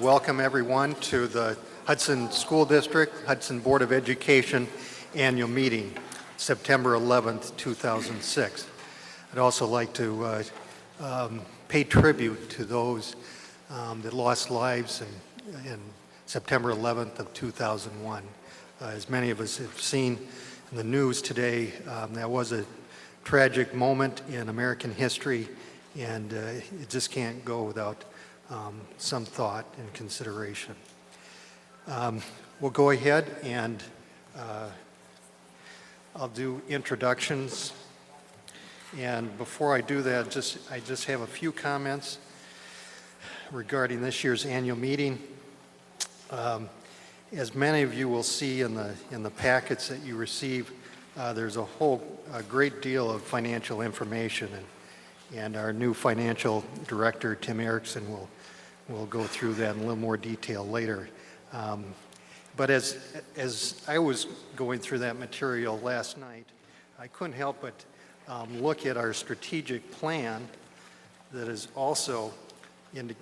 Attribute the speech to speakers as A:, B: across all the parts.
A: Welcome everyone to the Hudson School District, Hudson Board of Education annual meeting, September 11th, 2006. I'd also like to pay tribute to those that lost lives in September 11th of 2001. As many of us have seen in the news today, that was a tragic moment in American history, and it just can't go without some thought and consideration. We'll go ahead and I'll do introductions. And before I do that, I just have a few comments regarding this year's annual meeting. As many of you will see in the packets that you receive, there's a great deal of financial information, and our new financial director, Tim Erickson, will go through that in a little more detail later. But as I was going through that material last night, I couldn't help but look at our strategic plan that is also in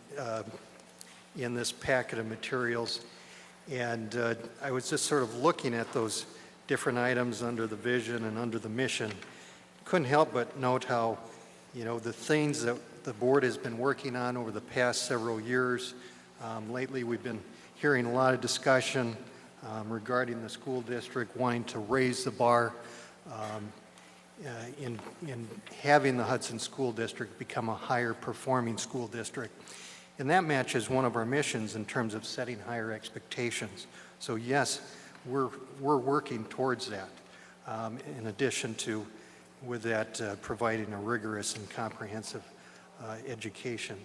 A: this packet of materials. And I was just sort of looking at those different items under the vision and under the mission. Couldn't help but note how, the things that the board has been working on over the past several years. Lately, we've been hearing a lot of discussion regarding the school district wanting to raise the bar in having the Hudson School District become a higher performing school district. And that matches one of our missions in terms of setting higher expectations. So yes, we're working towards that, in addition to with that providing a rigorous and comprehensive education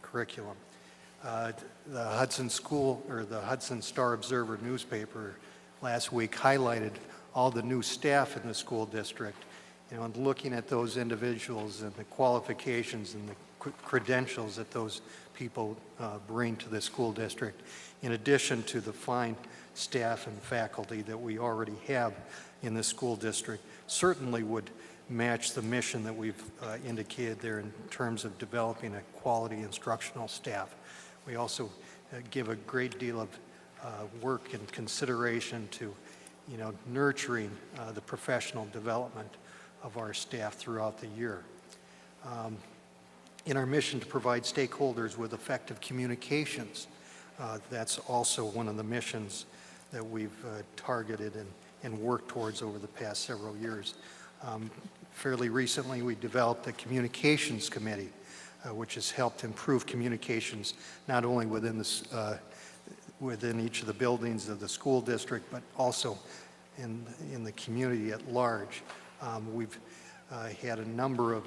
A: curriculum. The Hudson Star Observer newspaper last week highlighted all the new staff in the school district, and looking at those individuals and the qualifications and the credentials that those people bring to the school district, in addition to the fine staff and faculty that we already have in the school district, certainly would match the mission that we've indicated there in terms of developing a quality instructional staff. We also give a great deal of work and consideration to, nurturing the professional development of our staff throughout the year. In our mission to provide stakeholders with effective communications, that's also one of the missions that we've targeted and worked towards over the past several years. Fairly recently, we developed a communications committee, which has helped improve communications not only within each of the buildings of the school district, but also in the community at large. We've had a number of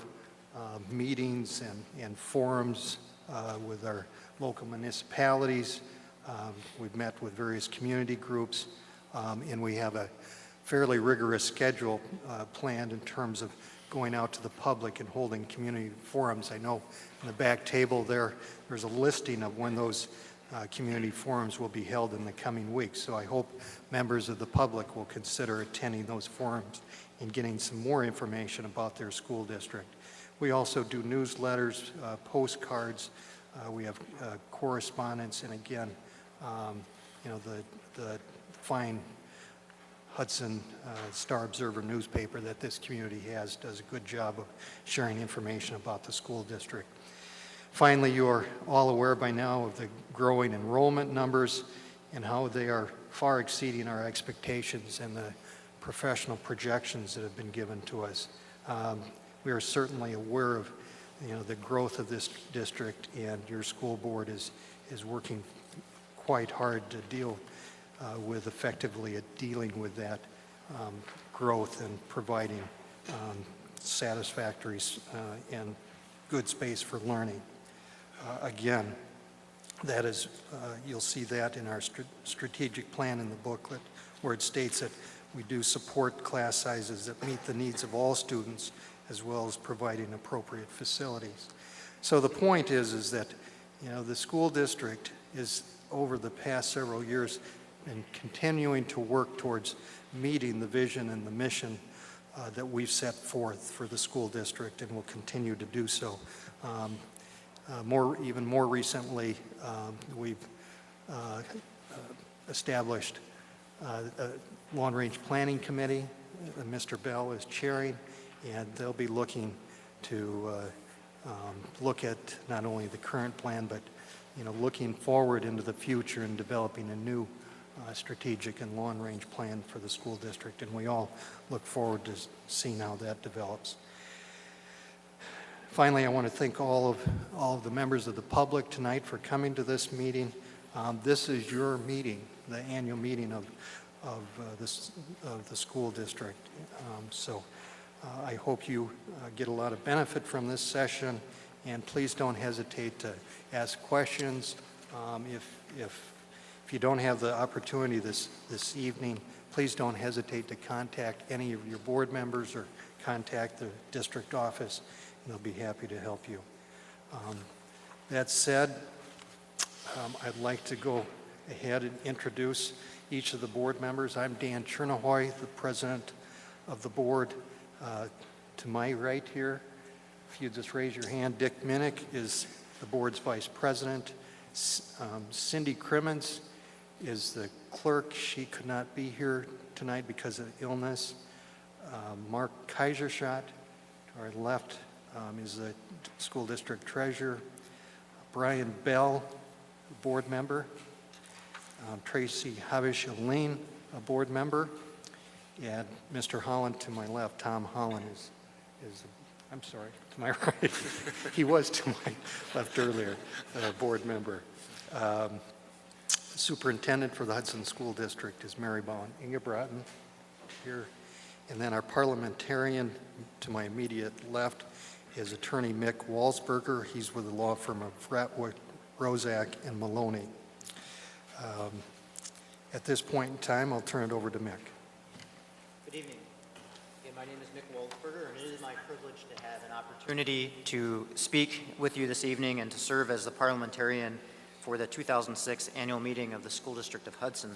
A: meetings and forums with our local municipalities. We've met with various community groups, and we have a fairly rigorous schedule planned in terms of going out to the public and holding community forums. I know in the back table there's a listing of when those community forums will be held in the coming weeks. So I hope members of the public will consider attending those forums and getting some more information about their school district. We also do newsletters, postcards. We have correspondence, and again, the fine Hudson Star Observer newspaper that this community has does a good job of sharing information about the school district. Finally, you are all aware by now of the growing enrollment numbers and how they are far exceeding our expectations and the professional projections that have been given to us. We are certainly aware of, the growth of this district, and your school board is working quite hard to deal with effectively dealing with that growth and providing satisfactory and good space for learning. Again, that is, you'll see that in our strategic plan in the booklet, where it states that we do support class sizes that meet the needs of all students, as well as providing appropriate facilities. So the point is that, the school district is, over the past several years, been continuing to work towards meeting the vision and the mission that we've set forth for the school district, and will continue to do so. Even more recently, we've established a long-range planning committee that Mr. Bell is chairing, and they'll be looking to look at not only the current plan, but looking forward into the future and developing a new strategic and long-range plan for the school district, and we all look forward to seeing how that develops. Finally, I want to thank all of the members of the public tonight for coming to this meeting. This is your meeting, the annual meeting of the school district. So I hope you get a lot of benefit from this session, and please don't hesitate to ask questions. If you don't have the opportunity this evening, please don't hesitate to contact any of your board members or contact the district office, and they'll be happy to help you. That said, I'd like to go ahead and introduce each of the board members. I'm Dan Chernahoy, the president of the board. To my right here, if you just raise your hand, Dick Minnick is the board's vice president. Cindy Crimmins is the clerk. She could not be here tonight because of illness. Mark Kaiserschott, to our left, is the school district treasurer. Brian Bell, a board member. Tracy Havish-Aline, a board member. And Mr. Holland to my left, Tom Holland is I'm sorry, to my right. He was to my left earlier, a board member. Superintendent for the Hudson School District is Mary Bowen Ingebrotten here. And then our parliamentarian to my immediate left is attorney Mick Walsberger. He's with the law firm of Fratwood, Rozak, and Maloney. At this point in time, I'll turn it over to Mick.
B: Good evening. Again, my name is Mick Walsberger, and it is my privilege to have an opportunity to speak with you this evening and to serve as the parliamentarian for the 2006 annual meeting of the School District of Hudson.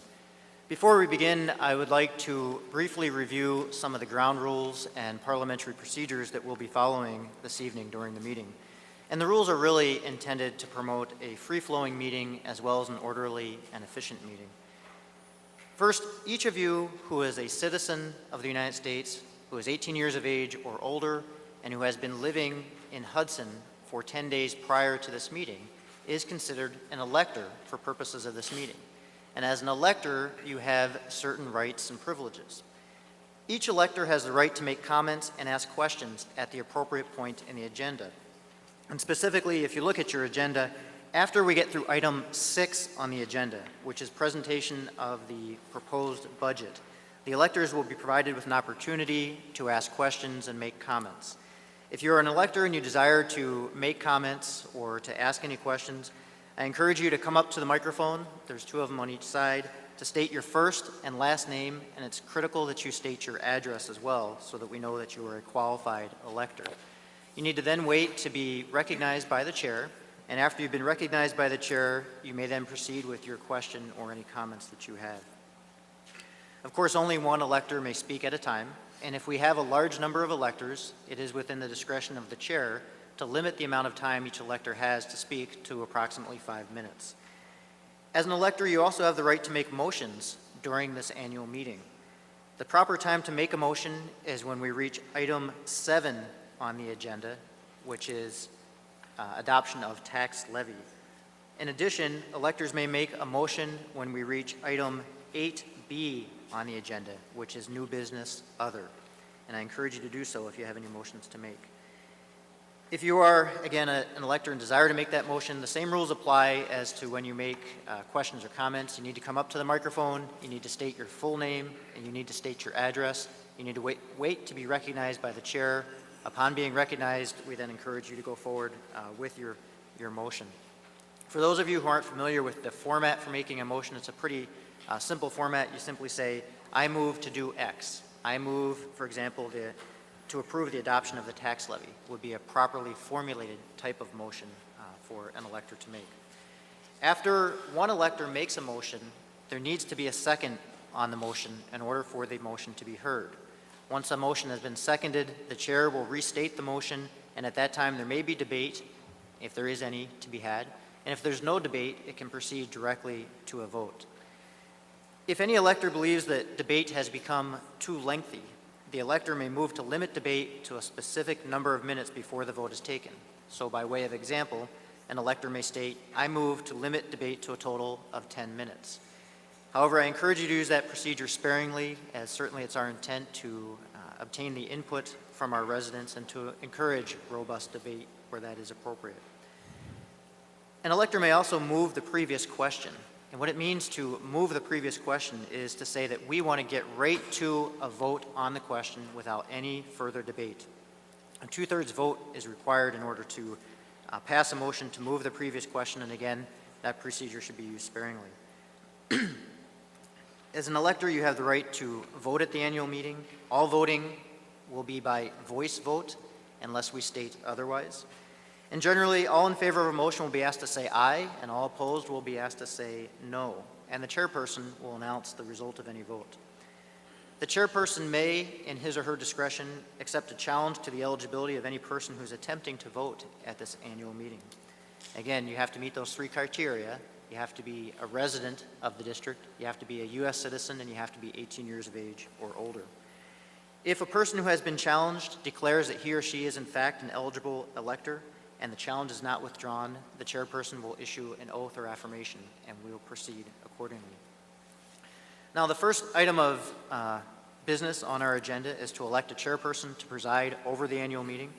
B: Before we begin, I would like to briefly review some of the ground rules and parliamentary procedures that we'll be following this evening during the meeting. And the rules are really intended to promote a free-flowing meeting as well as an orderly and efficient meeting. First, each of you who is a citizen of the United States, who is 18 years of age or older, and who has been living in Hudson for 10 days prior to this meeting is considered an elector for purposes of this meeting. And as an elector, you have certain rights and privileges. Each elector has the right to make comments and ask questions at the appropriate point in the agenda. And specifically, if you look at your agenda, after we get through item 6 on the agenda, which is presentation of the proposed budget, the electors will be provided with an opportunity to ask questions and make comments. If you're an elector and you desire to make comments or to ask any questions, I encourage you to come up to the microphone. There's 2 of them on each side, to state your first and last name, and it's critical that you state your address as well so that we know that you are a qualified elector. You need to then wait to be recognized by the chair, and after you've been recognized by the chair, you may then proceed with your question or any comments that you have. Of course, only one elector may speak at a time, and if we have a large number of electors, it is within the discretion of the chair to limit the amount of time each elector has to speak to approximately 5 minutes. As an elector, you also have the right to make motions during this annual meeting. The proper time to make a motion is when we reach item 7 on the agenda, which is adoption of tax levy. In addition, electors may make a motion when we reach item 8B on the agenda, which is new business other. And I encourage you to do so if you have any motions to make. If you are, again, an elector and desire to make that motion, the same rules apply as to when you make questions or comments. You need to come up to the microphone, you need to state your full name, and you need to state your address. You need to wait to be recognized by the chair. Upon being recognized, we then encourage you to go forward with your motion. For those of you who aren't familiar with the format for making a motion, it's a pretty simple format. You simply say, I move to do X. I move, for example, to approve the adoption of the tax levy would be a properly formulated type of motion for an elector to make. After one elector makes a motion, there needs to be a second on the motion in order for the motion to be heard. Once a motion has been seconded, the chair will restate the motion, and at that time there may be debate, if there is any to be had, and if there's no debate, it can proceed directly to a vote. If any elector believes that debate has become too lengthy, the elector may move to limit debate to a specific number of minutes before the vote is taken. So by way of example, an elector may state, I move to limit debate to a total of 10 minutes. However, I encourage you to use that procedure sparingly, as certainly it's our intent to obtain the input from our residents and to encourage robust debate where that is appropriate. An elector may also move the previous question. And what it means to move the previous question is to say that we want to get right to a vote on the question without any further debate. A 2/3 vote is required in order to pass a motion to move the previous question, and again, that procedure should be used sparingly. As an elector, you have the right to vote at the annual meeting. All voting will be by voice vote unless we state otherwise. And generally, all in favor of a motion will be asked to say aye, and all opposed will be asked to say no. And the chairperson will announce the result of any vote. The chairperson may, in his or her discretion, accept a challenge to the eligibility of any person who's attempting to vote at this annual meeting. Again, you have to meet those 3 criteria. You have to be a resident of the district, you have to be a U.S. citizen, and you have to be 18 years of age or older. If a person who has been challenged declares that he or she is in fact an eligible elector, and the challenge is not withdrawn, the chairperson will issue an oath or affirmation, and we will proceed accordingly. Now, the first item of business on our agenda is to elect a chairperson to preside over the annual meeting.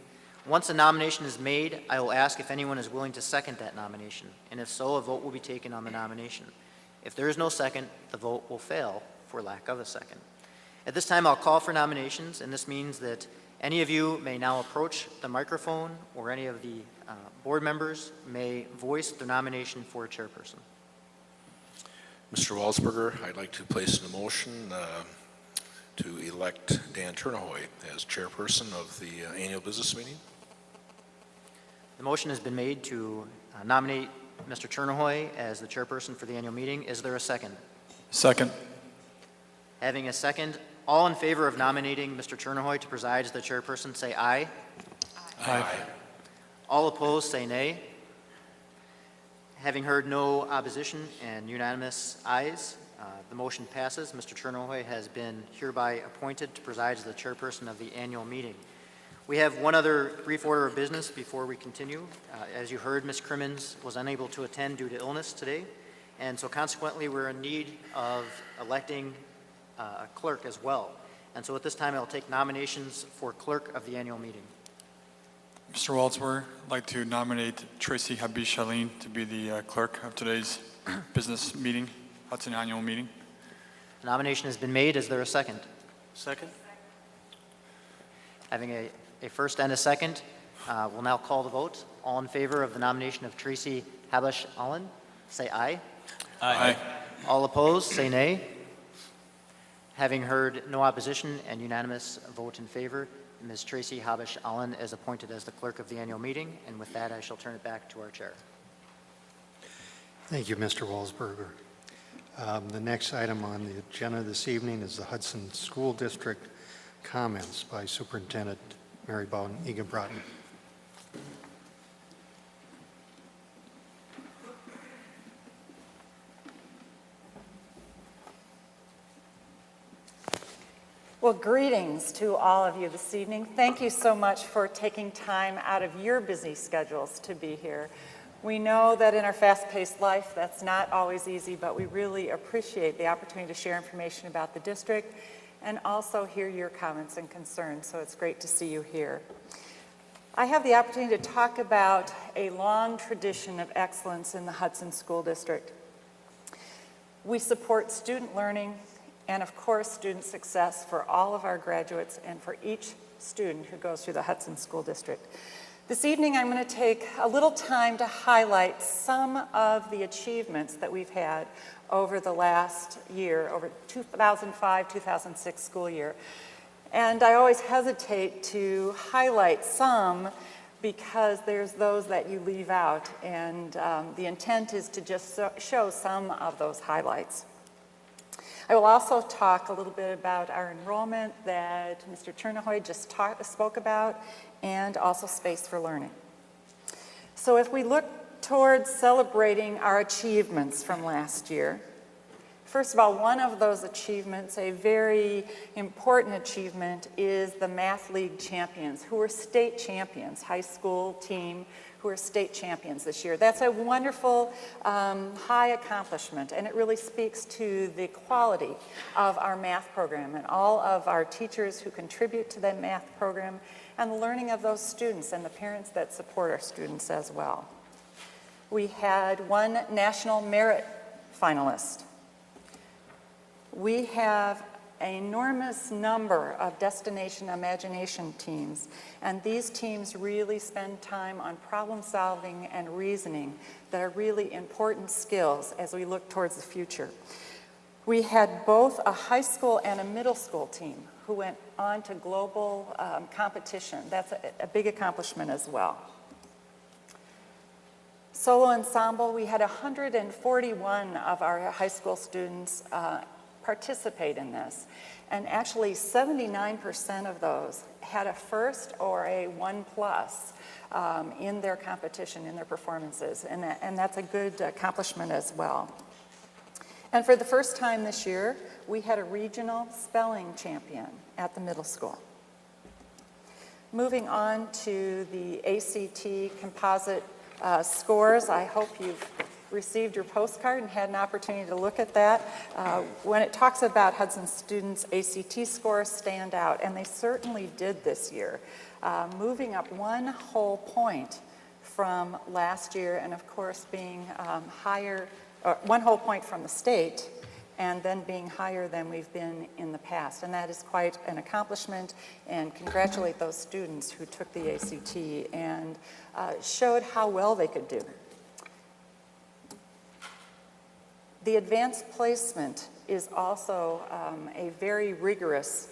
B: Once a nomination is made, I will ask if anyone is willing to second that nomination, and if so, a vote will be taken on the nomination. If there is no second, the vote will fail for lack of a second. At this time, I'll call for nominations, and this means that any of you may now approach the microphone, or any of the board members may voice their nomination for a chairperson.
C: Mr. Walsberger, I'd like to place a motion to elect Dan Turnahoy as chairperson of the annual business meeting.
B: The motion has been made to nominate Mr. Turnahoy as the chairperson for the annual meeting. Is there a second?
D: Second.
B: Having a second, all in favor of nominating Mr. Turnahoy to preside as the chairperson, say aye.
D: Aye.
B: All opposed, say nay. Having heard no opposition and unanimous ayes, the motion passes. Mr. Turnahoy has been hereby appointed to preside as the chairperson of the annual meeting. We have one other brief order of business before we continue. As you heard, Ms. Crimmins was unable to attend due to illness today, and so consequently we're in need of electing a clerk as well. And so at this time, I'll take nominations for clerk of the annual meeting.
D: Mr. Waldsworth, I'd like to nominate Tracy Habish-Shaleen to be the clerk of today's business meeting, Hudson annual meeting.
B: The nomination has been made. Is there a second?
E: Second.
B: Having a first and a second, we'll now call the vote. All in favor of the nomination of Tracy Habish-Shaleen, say aye.
D: Aye.
B: All opposed, say nay. Having heard no opposition and unanimous vote in favor, Ms. Tracy Habish-Shaleen is appointed as the clerk of the annual meeting, and with that, I shall turn it back to our chair.
A: Thank you, Mr. Walsberger. The next item on the agenda this evening is the Hudson School District comments by Superintendent Mary Bowden Egan-Broughton.
F: Well, greetings to all of you this evening. Thank you so much for taking time out of your busy schedules to be here. We know that in our fast-paced life, that's not always easy, but we really appreciate the opportunity to share information about the district and also hear your comments and concerns, so it's great to see you here. I have the opportunity to talk about a long tradition of excellence in the Hudson School District. We support student learning and, of course, student success for all of our graduates and for each student who goes through the Hudson School District. This evening, I'm going to take a little time to highlight some of the achievements that we've had over the last year, over 2005-2006 school year. And I always hesitate to highlight some because there's those that you leave out, and the intent is to just show some of those highlights. I will also talk a little bit about our enrollment that Mr. Chernahoy just spoke about, and also space for learning. So if we look towards celebrating our achievements from last year, first of all, one of those achievements, a very important achievement, is the Math League champions, who were state champions, high school team who are state champions this year. That's a wonderful, high accomplishment, and it really speaks to the quality of our math program and all of our teachers who contribute to that math program and the learning of those students and the parents that support our students as well. We had one national merit finalist. We have an enormous number of Destination Imagination teams, and these teams really spend time on problem solving and reasoning that are really important skills as we look towards the future. We had both a high school and a middle school team who went on to global competition. That's a big accomplishment as well. Solo ensemble, we had 141 of our high school students participate in this. And actually 79% of those had a first or a 1+ in their competition, in their performances. And that's a good accomplishment as well. And for the first time this year, we had a regional spelling champion at the middle school. Moving on to the ACT composite scores, I hope you've received your postcard and had an opportunity to look at that. When it talks about Hudson students, ACT scores stand out, and they certainly did this year, moving up 1 whole point from last year, and of course being higher, 1 whole point from the state, and then being higher than we've been in the past. And that is quite an accomplishment, and congratulate those students who took the ACT and showed how well they could do. The advanced placement is also a very rigorous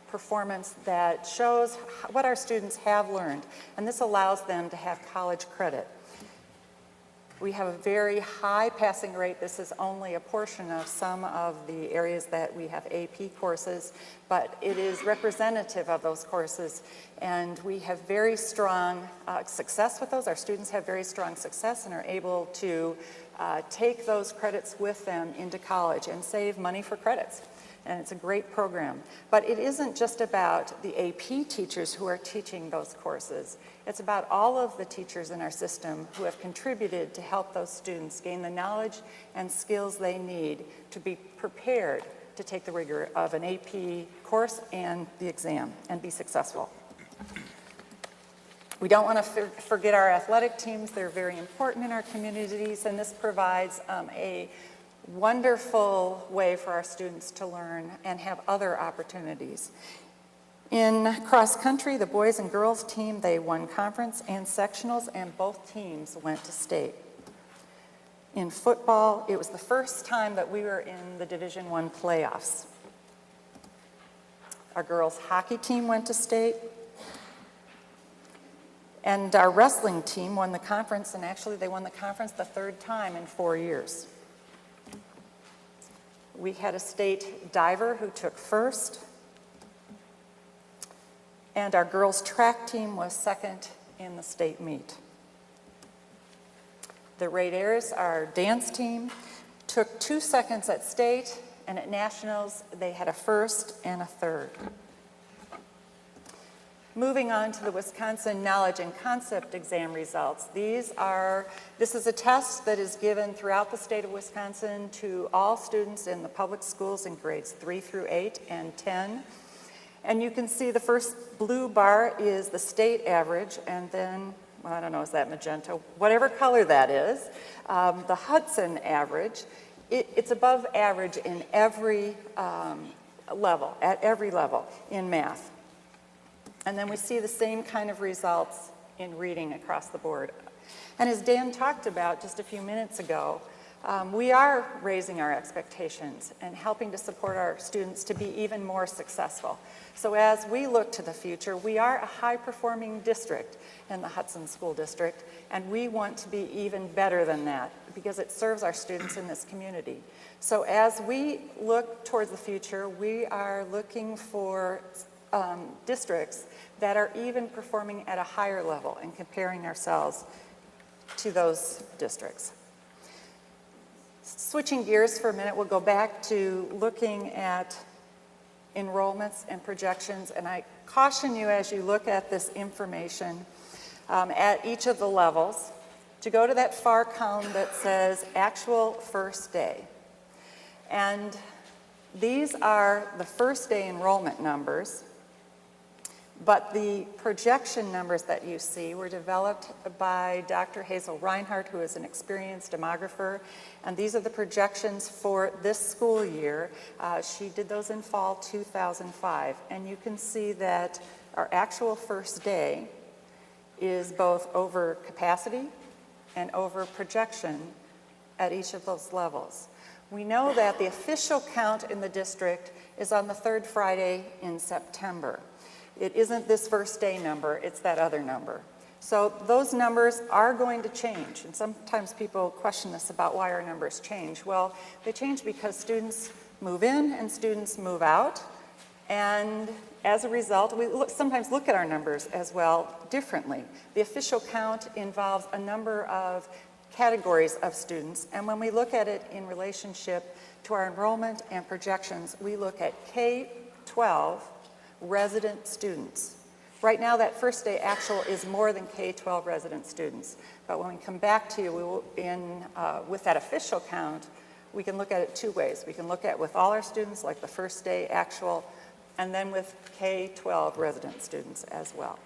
F: performance that shows what our students have learned, and this allows them to have college credit. We have a very high passing rate. This is only a portion of some of the areas that we have AP courses, but it is representative of those courses, and we have very strong success with those. Our students have very strong success and are able to take those credits with them into college and save money for credits. And it's a great program. But it isn't just about the AP teachers who are teaching those courses. It's about all of the teachers in our system who have contributed to help those students gain the knowledge and skills they need to be prepared to take the rigor of an AP course and the exam and be successful. We don't want to forget our athletic teams. They're very important in our communities, and this provides a wonderful way for our students to learn and have other opportunities. In cross country, the boys and girls team, they won conference and sectionals, and both teams went to state. In football, it was the first time that we were in the Division I playoffs. Our girls hockey team went to state, and our wrestling team won the conference, and actually they won the conference the 3rd time in 4 years. We had a state diver who took first, and our girls' track team was 2nd in the state meet. The Raiders, our dance team, took 2 seconds at state, and at nationals they had a 1st and a 3rd. Moving on to the Wisconsin Knowledge and Concept Exam results. This is a test that is given throughout the state of Wisconsin to all students in the public schools in grades 3 through 8 and 10. And you can see the first blue bar is the state average, and then, well, I don't know, is that magenta? Whatever color that is, the Hudson average. It's above average in every level, at every level in math. And then we see the same kind of results in reading across the board. And as Dan talked about just a few minutes ago, we are raising our expectations and helping to support our students to be even more successful. So as we look to the future, we are a high-performing district in the Hudson School District, and we want to be even better than that because it serves our students in this community. So as we look towards the future, we are looking for districts that are even performing at a higher level and comparing ourselves to those districts. Switching gears for a minute, we'll go back to looking at enrollments and projections, and I caution you as you look at this information at each of the levels to go to that far column that says actual first day. And these are the first day enrollment numbers, but the projection numbers that you see were developed by Dr. Hazel Reinhardt, who is an experienced demographer, and these are the projections for this school year. She did those in fall 2005, and you can see that our actual first day is both over capacity and over projection at each of those levels. We know that the official count in the district is on the third Friday in September. It isn't this first day number, it's that other number. So those numbers are going to change, and sometimes people question us about why our numbers change. Well, they change because students move in and students move out, and as a result, we sometimes look at our numbers as well differently. The official count involves a number of categories of students, and when we look at it in relationship to our enrollment and projections, we look at K-12 resident students. Right now, that first day actual is more than K-12 resident students. But when we come back to you with that official count, we can look at it two ways. We can look at with all our students, like the first day actual, and then with K-12 resident students as well.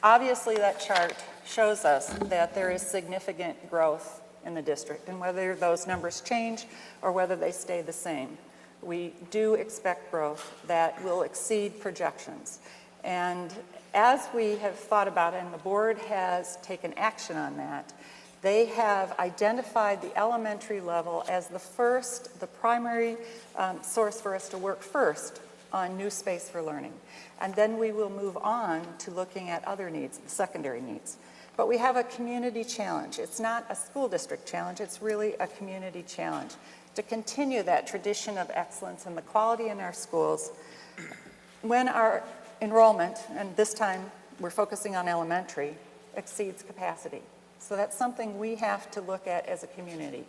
F: Obviously, that chart shows us that there is significant growth in the district, and whether those numbers change or whether they stay the same, we do expect growth that will exceed projections. And as we have thought about it, and the board has taken action on that, they have identified the elementary level as the primary source for us to work first on new space for learning. And then we will move on to looking at other needs, the secondary needs. But we have a community challenge. It's not a school district challenge, it's really a community challenge to continue that tradition of excellence and the quality in our schools when our enrollment, and this time we're focusing on elementary, exceeds capacity. So that's something we have to look at as a community.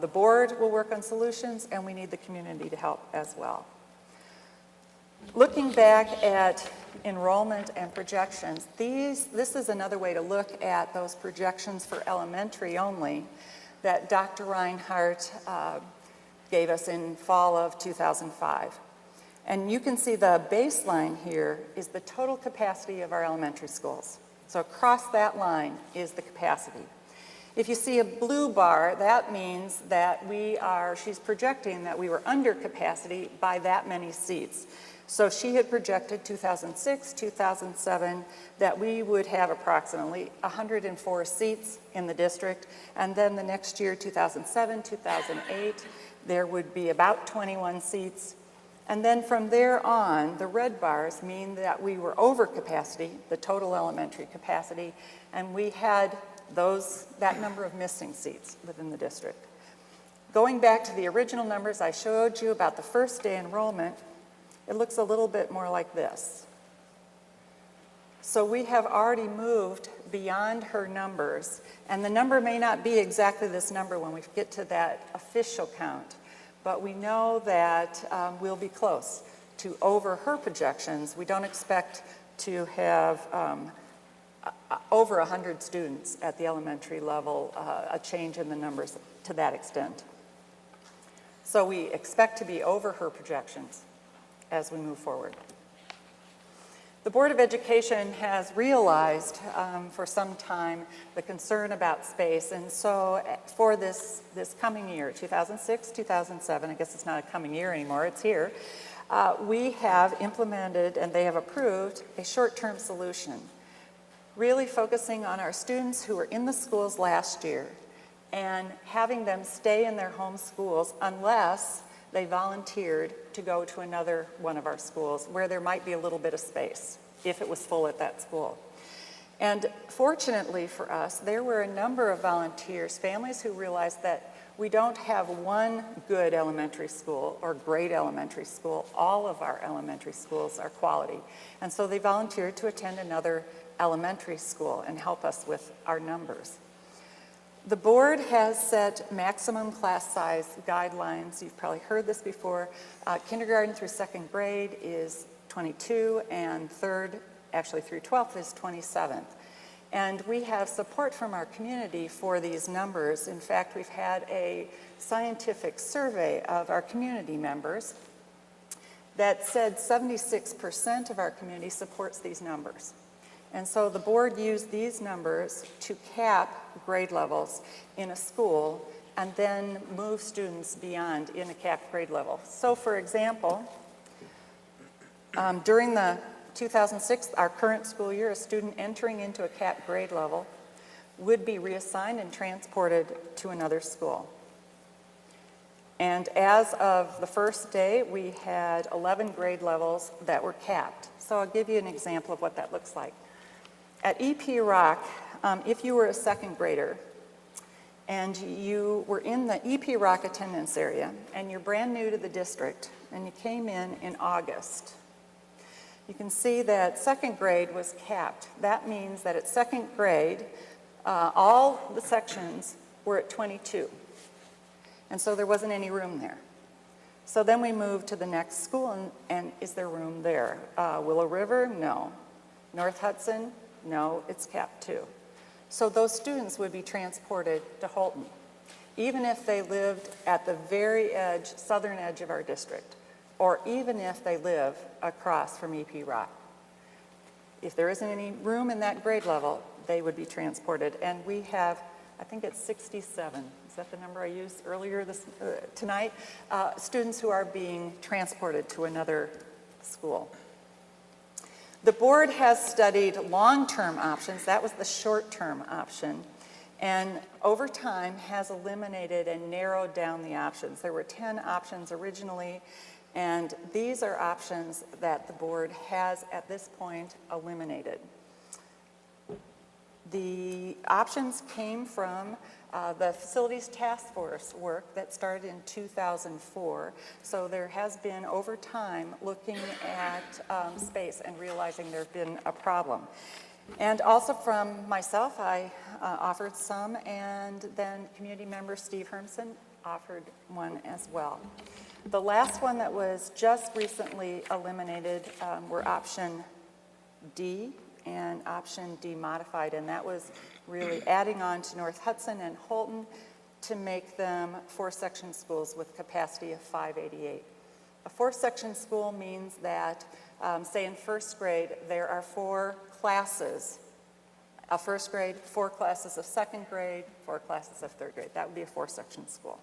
F: The board will work on solutions, and we need the community to help as well. Looking back at enrollment and projections, this is another way to look at those projections for elementary only that Dr. Reinhardt gave us in fall of 2005. And you can see the baseline here is the total capacity of our elementary schools. So across that line is the capacity. If you see a blue bar, that means that she's projecting that we were under capacity by that many seats. So she had projected 2006, 2007, that we would have approximately 104 seats in the district, and then the next year, 2007, 2008, there would be about 21 seats. And then from there on, the red bars mean that we were over capacity, the total elementary capacity, and we had that number of missing seats within the district. Going back to the original numbers I showed you about the first day enrollment, it looks a little bit more like this. So we have already moved beyond her numbers, and the number may not be exactly this number when we get to that official count, but we know that we'll be close to over her projections. We don't expect to have over 100 students at the elementary level, a change in the numbers to that extent. So we expect to be over her projections as we move forward. The Board of Education has realized for some time the concern about space, and so for this coming year, 2006, 2007, I guess it's not a coming year anymore, it's here, we have implemented and they have approved a short-term solution, really focusing on our students who were in the schools last year and having them stay in their home schools unless they volunteered to go to another one of our schools where there might be a little bit of space if it was full at that school. And fortunately for us, there were a number of volunteers, families who realized that we don't have one good elementary school or great elementary school. All of our elementary schools are quality. And so they volunteered to attend another elementary school and help us with our numbers. The board has set maximum class size guidelines. You've probably heard this before. Kindergarten through second grade is 22, and third, actually through 12th, is 27th. And we have support from our community for these numbers. In fact, we've had a scientific survey of our community members that said 76% of our community supports these numbers. And so the board used these numbers to cap grade levels in a school and then move students beyond in a capped grade level. So for example, during the 2006, our current school year, a student entering into a capped grade level would be reassigned and transported to another school. And as of the first day, we had 11 grade levels that were capped. So I'll give you an example of what that looks like. At EP Rock, if you were a second grader and you were in the EP Rock attendance area and you're brand new to the district and you came in August, you can see that second grade was capped. That means that at second grade, all the sections were at 22. And so there wasn't any room there. So then we moved to the next school, and is there room there? Willow River? No. North Hudson? No, it's capped too. So those students would be transported to Holton, even if they lived at the very edge, southern edge of our district, or even if they live across from EP Rock. If there isn't any room in that grade level, they would be transported. And we have, I think it's 67, is that the number I used earlier tonight? Students who are being transported to another school. The board has studied long-term options. That was the short-term option. And over time has eliminated and narrowed down the options. There were 10 options originally, and these are options that the board has at this point eliminated. The options came from the Facilities Task Force work that started in 2004. So there has been, over time, looking at space and realizing there's been a problem. And also from myself, I offered some, and then community member Steve Hermson offered one as well. The last one that was just recently eliminated were option D and option D modified, and that was really adding on to North Hudson and Holton to make them 4-section schools with capacity of 588. A 4-section school means that, say in first grade, there are 4 classes of first grade, 4 classes of second grade, 4 classes of third grade. That would be a 4-section school.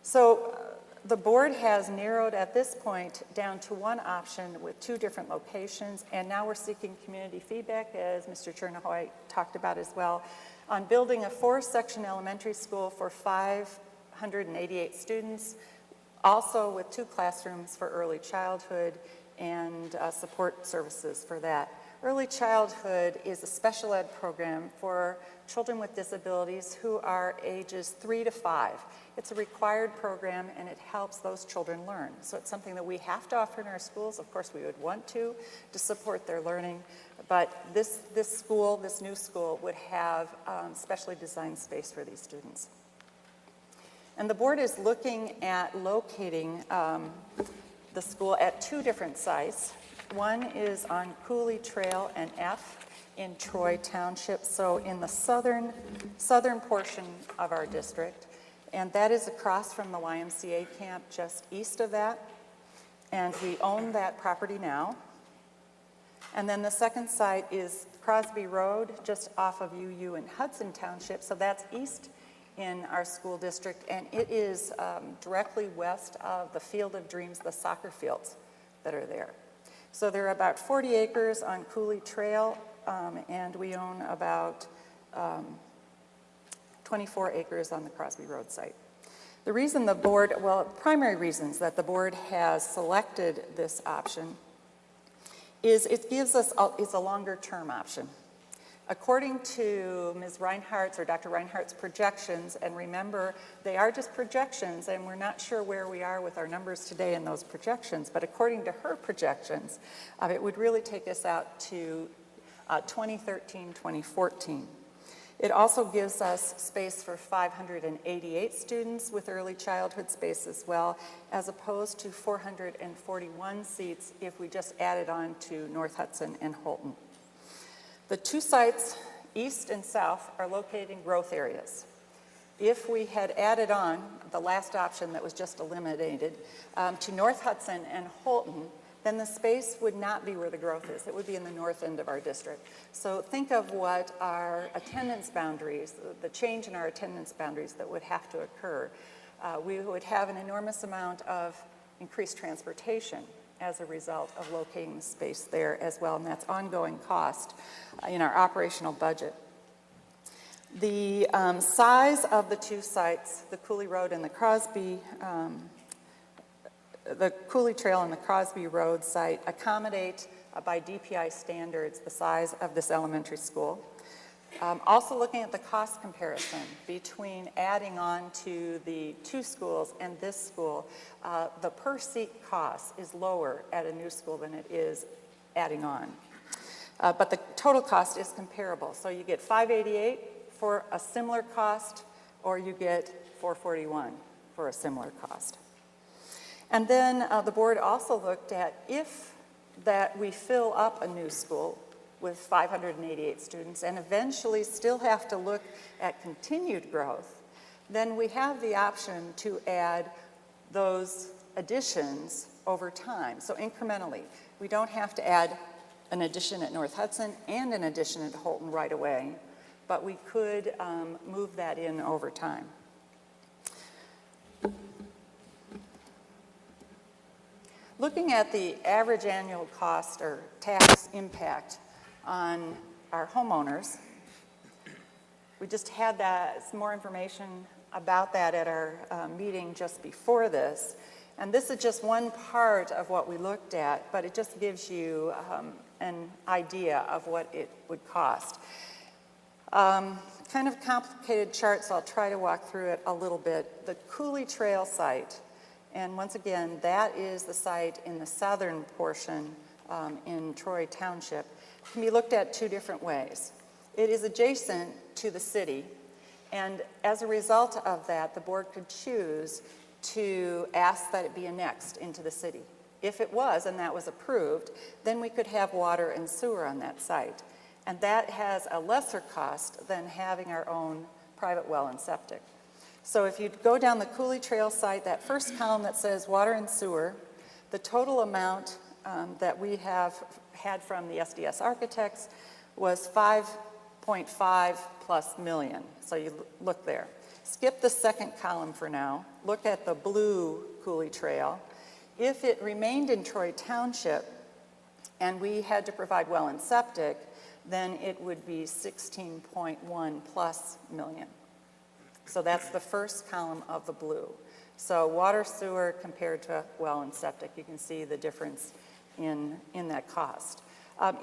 F: So the board has narrowed at this point down to one option with 2 different locations, and now we're seeking community feedback, as Mr. Chernahoy talked about as well, on building a 4-section elementary school for 588 students, also with 2 classrooms for early childhood and support services for that. Early childhood is a special ed program for children with disabilities who are ages 3 to 5. It's a required program, and it helps those children learn. So it's something that we have to offer in our schools. Of course, we would want to support their learning, but this new school would have specially designed space for these students. And the board is looking at locating the school at two different sites. One is on Cooley Trail and F in Troy Township, so in the southern portion of our district. And that is across from the YMCA camp just east of that. And we own that property now. And then the second site is Crosby Road, just off of UU in Hudson Township. So that's east in our school district, and it is directly west of the Field of Dreams, the soccer fields that are there. So there are about 40 acres on Cooley Trail, and we own about 24 acres on the Crosby Road site. The reason the board, well, primary reasons that the board has selected this option is it gives us, it's a longer term option. According to Ms. Reinhardt's or Dr. Reinhardt's projections, and remember, they are just projections and we're not sure where we are with our numbers today in those projections, but according to her projections, it would really take us out to 2013, 2014. It also gives us space for 588 students with early childhood space as well, as opposed to 441 seats if we just added on to North Hudson and Holton. The two sites, east and south, are located in growth areas. If we had added on the last option that was just eliminated to North Hudson and Holton, then the space would not be where the growth is. It would be in the north end of our district. So think of what our attendance boundaries, the change in our attendance boundaries that would have to occur. We would have an enormous amount of increased transportation as a result of locating the space there as well, and that's ongoing cost in our operational budget. The size of the two sites, the Cooley Road and the Cooley Trail and the Crosby Road site, accommodate by DPI standards the size of this elementary school. Also looking at the cost comparison between adding on to the two schools and this school, the per seat cost is lower at a new school than it is adding on. But the total cost is comparable. So you get $588 for a similar cost, or you get $441 for a similar cost. And then the board also looked at if that we fill up a new school with 588 students and eventually still have to look at continued growth, then we have the option to add those additions over time, so incrementally. We don't have to add an addition at North Hudson and an addition at Holton right away, but we could move that in over time. Looking at the average annual cost or tax impact on our homeowners, we just had some more information about that at our meeting just before this. And this is just one part of what we looked at, but it just gives you an idea of what it would cost. Kind of complicated chart, so I'll try to walk through it a little bit. The Cooley Trail site, and once again, that is the site in the southern portion in Troy Township, can be looked at two different ways. It is adjacent to the city, and as a result of that, the board could choose to ask that it be annexed into the city. If it was, and that was approved, then we could have water and sewer on that site. And that has a lesser cost than having our own private well and septic. So if you go down the Cooley Trail site, that first column that says water and sewer, the total amount that we have had from the SDS architects was 5.5 plus million. So you look there. Skip the second column for now. Look at the blue Cooley Trail. If it remained in Troy Township and we had to provide well and septic, then it would be 16.1 plus million. So that's the first column of the blue. So water, sewer compared to well and septic, you can see the difference in that cost.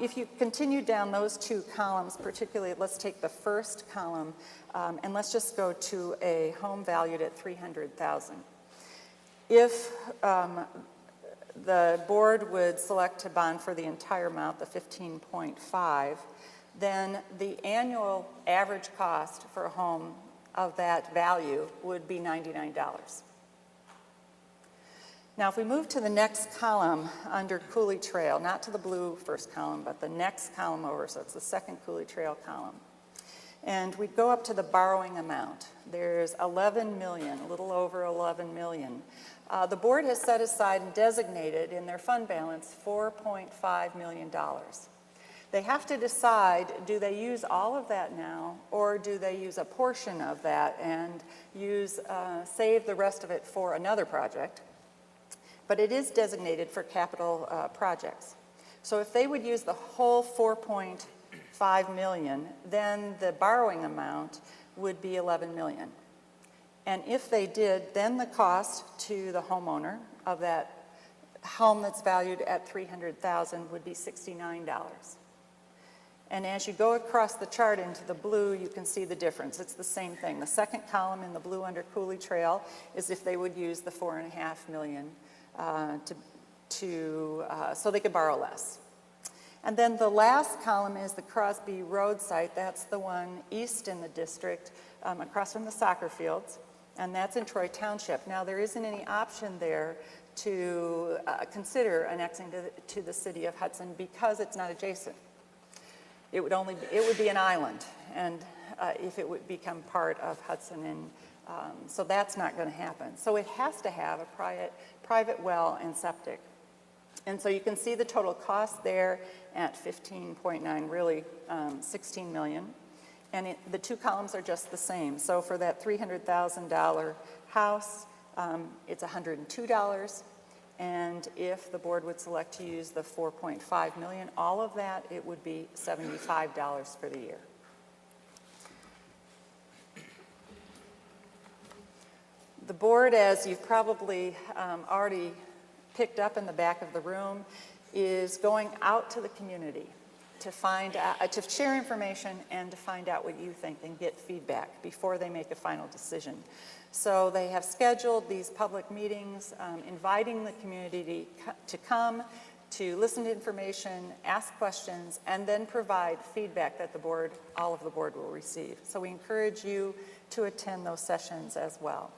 F: If you continue down those two columns, particularly, let's take the first column, and let's just go to a home valued at $300,000. If the board would select to bond for the entire amount, the 15.5, then the annual average cost for a home of that value would be $99. Now, if we move to the next column under Cooley Trail, not to the blue first column, but the next column over, so it's the second Cooley Trail column, and we go up to the borrowing amount. There's 11 million, a little over 11 million. The board has set aside and designated in their fund balance $4.5 million. They have to decide, do they use all of that now, or do they use a portion of that and save the rest of it for another project? But it is designated for capital projects. So if they would use the whole 4.5 million, then the borrowing amount would be 11 million. And if they did, then the cost to the homeowner of that home that's valued at $300,000 would be $69. And as you go across the chart into the blue, you can see the difference. It's the same thing. The second column in the blue under Cooley Trail is if they would use the $4.5 million so they could borrow less. And then the last column is the Crosby Road site. That's the one east in the district, across from the soccer fields, and that's in Troy Township. Now, there isn't any option there to consider annexing to the city of Hudson because it's not adjacent. It would be an island, and if it would become part of Hudson, and so that's not going to happen. So it has to have a private well and septic. And so you can see the total cost there at 15.9, really 16 million. And the two columns are just the same. So for that $300,000 house, it's $102. And if the board would select to use the 4.5 million, all of that, it would be $75 for the year. The board, as you've probably already picked up in the back of the room, is going out to the community to find out, to share information and to find out what you think and get feedback before they make a final decision. So they have scheduled these public meetings, inviting the community to come, to listen to information, ask questions, and then provide feedback that the board, all of the board will receive. So we encourage you to attend those sessions as well.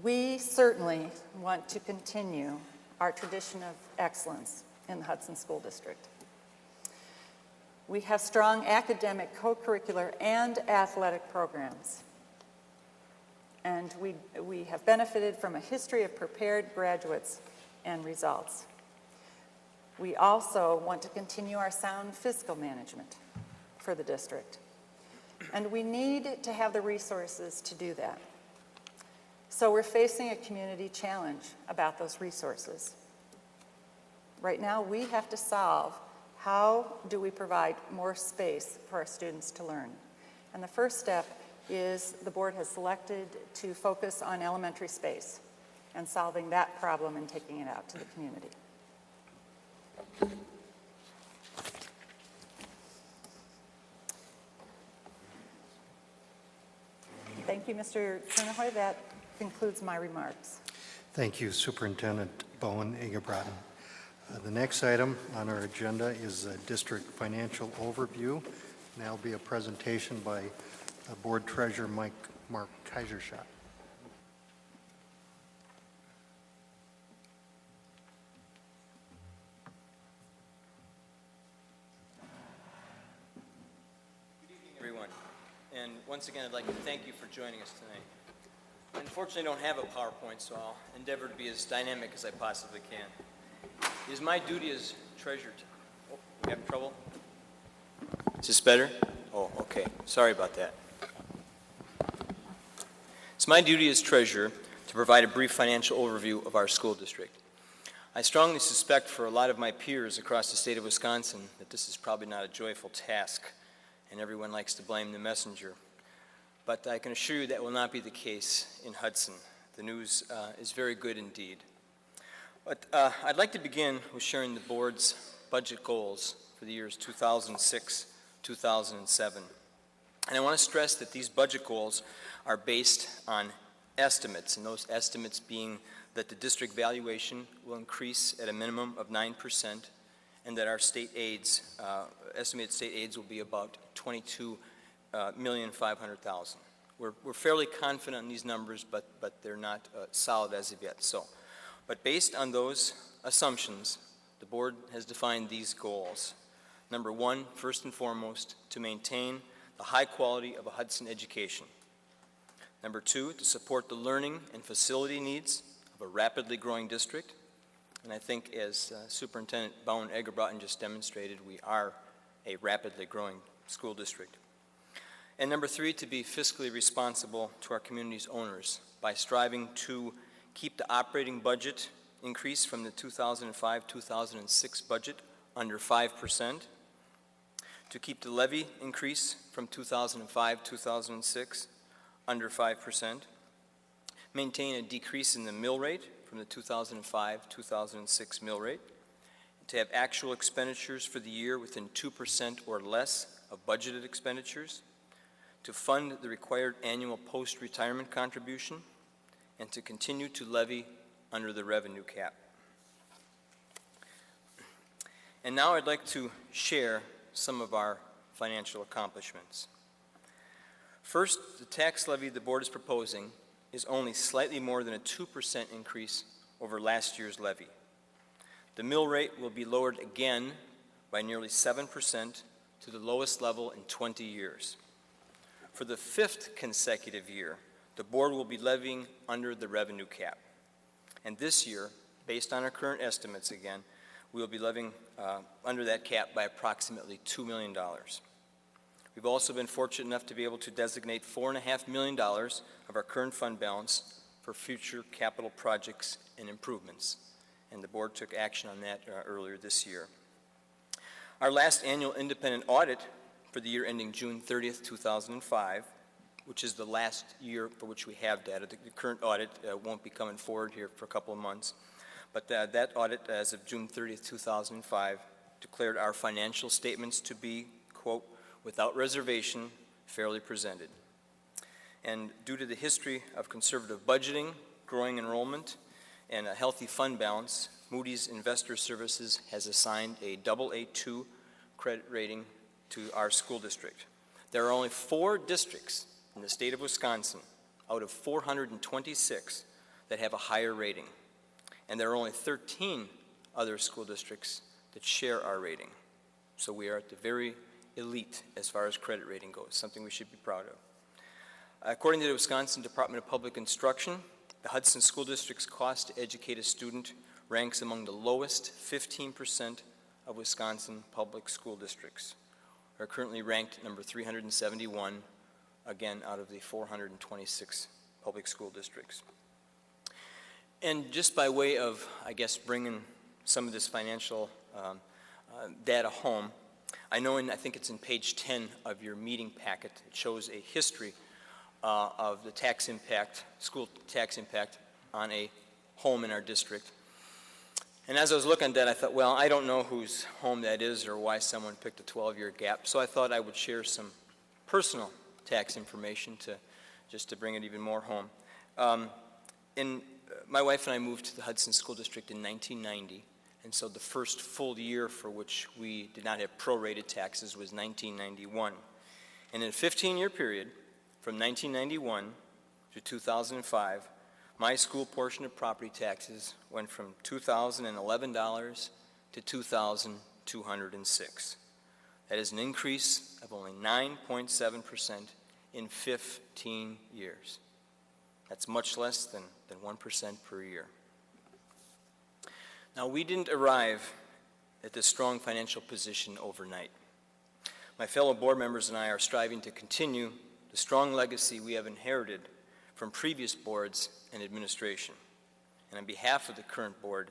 F: We certainly want to continue our tradition of excellence in the Hudson School District. We have strong academic, co-curricular, and athletic programs. And we have benefited from a history of prepared graduates and results. We also want to continue our sound fiscal management for the district. And we need to have the resources to do that. So we're facing a community challenge about those resources. Right now, we have to solve how do we provide more space for our students to learn. And the first step is the board has selected to focus on elementary space and solving that problem and taking it out to the community. Thank you, Mr. Chernahoy. That concludes my remarks.
A: Thank you, Superintendent Bowen Egebraten. The next item on our agenda is a district financial overview. And that'll be a presentation by Board Treasurer Mark Kaiserschott.
E: Good evening, everyone. And once again, I'd like to thank you for joining us tonight. I unfortunately don't have a PowerPoint, so I'll endeavor to be as dynamic as I possibly can. It is my duty as treasurer to... Oh, we having trouble? Is this better? Oh, okay. Sorry about that. It's my duty as treasurer to provide a brief financial overview of our school district. I strongly suspect for a lot of my peers across the state of Wisconsin that this is probably not a joyful task, and everyone likes to blame the messenger. But I can assure you that will not be the case in Hudson. The news is very good indeed. But I'd like to begin with sharing the board's budget goals for the years 2006, 2007. And I want to stress that these budget goals are based on estimates, and those estimates being that the district valuation will increase at a minimum of 9%, and that our state aids, estimated state aids will be about $22,500,000. We're fairly confident in these numbers, but they're not solid as of yet. But based on those assumptions, the board has defined these goals. Number one, first and foremost, to maintain the high quality of a Hudson education. Number two, to support the learning and facility needs of a rapidly growing district. And I think as Superintendent Bowen-Egerbrotten just demonstrated, we are a rapidly growing school district. And number three, to be fiscally responsible to our community's owners by striving to keep the operating budget increase from the 2005-2006 budget under 5%, to keep the levy increase from 2005-2006 under 5%, maintain a decrease in the mill rate from the 2005-2006 mill rate, to have actual expenditures for the year within 2% or less of budgeted expenditures, to fund the required annual post-retirement contribution, and to continue to levy under the revenue cap. And now I'd like to share some of our financial accomplishments. First, the tax levy the board is proposing is only slightly more than a 2% increase over last year's levy. The mill rate will be lowered again by nearly 7% to the lowest level in 20 years. For the fifth consecutive year, the board will be levying under the revenue cap. And this year, based on our current estimates again, we will be levying under that cap by approximately $2 million. We've also been fortunate enough to be able to designate $4.5 million of our current fund balance for future capital projects and improvements. And the board took action on that earlier this year. Our last annual independent audit for the year ending June 30th, 2005, which is the last year for which we have data. The current audit won't be coming forward here for a couple of months. But that audit, as of June 30th, 2005, declared our financial statements to be, quote, without reservation, fairly presented. And due to the history of conservative budgeting, growing enrollment, and a healthy fund balance, Moody's Investor Services has assigned a AA2 credit rating to our school district. There are only 4 districts in the state of Wisconsin out of 426 that have a higher rating. And there are only 13 other school districts that share our rating. So we are at the very elite as far as credit rating goes, something we should be proud of. According to the Wisconsin Department of Public Instruction, the Hudson School District's cost to educate a student ranks among the lowest 15% of Wisconsin public school districts. We're currently ranked number 371, again, out of the 426 public school districts. And just by way of, I guess, bringing some of this financial data home, I know, I think it's in page 10 of your meeting packet, it shows a history of the tax impact, school tax impact on a home in our district. And as I was looking at that, I thought, well, I don't know whose home that is or why someone picked a 12-year gap, so I thought I would share some personal tax information just to bring it even more home. My wife and I moved to the Hudson School District in 1990, and so the first full year for which we did not have prorated taxes was 1991. And in a 15-year period, from 1991 to 2005, my school portion of property taxes went from $2,011 to $2,206. That is an increase of only 9.7% in 15 years. That's much less than 1% per year. Now, we didn't arrive at this strong financial position overnight. My fellow board members and I are striving to continue the strong legacy we have inherited from previous boards and administration. And on behalf of the current board,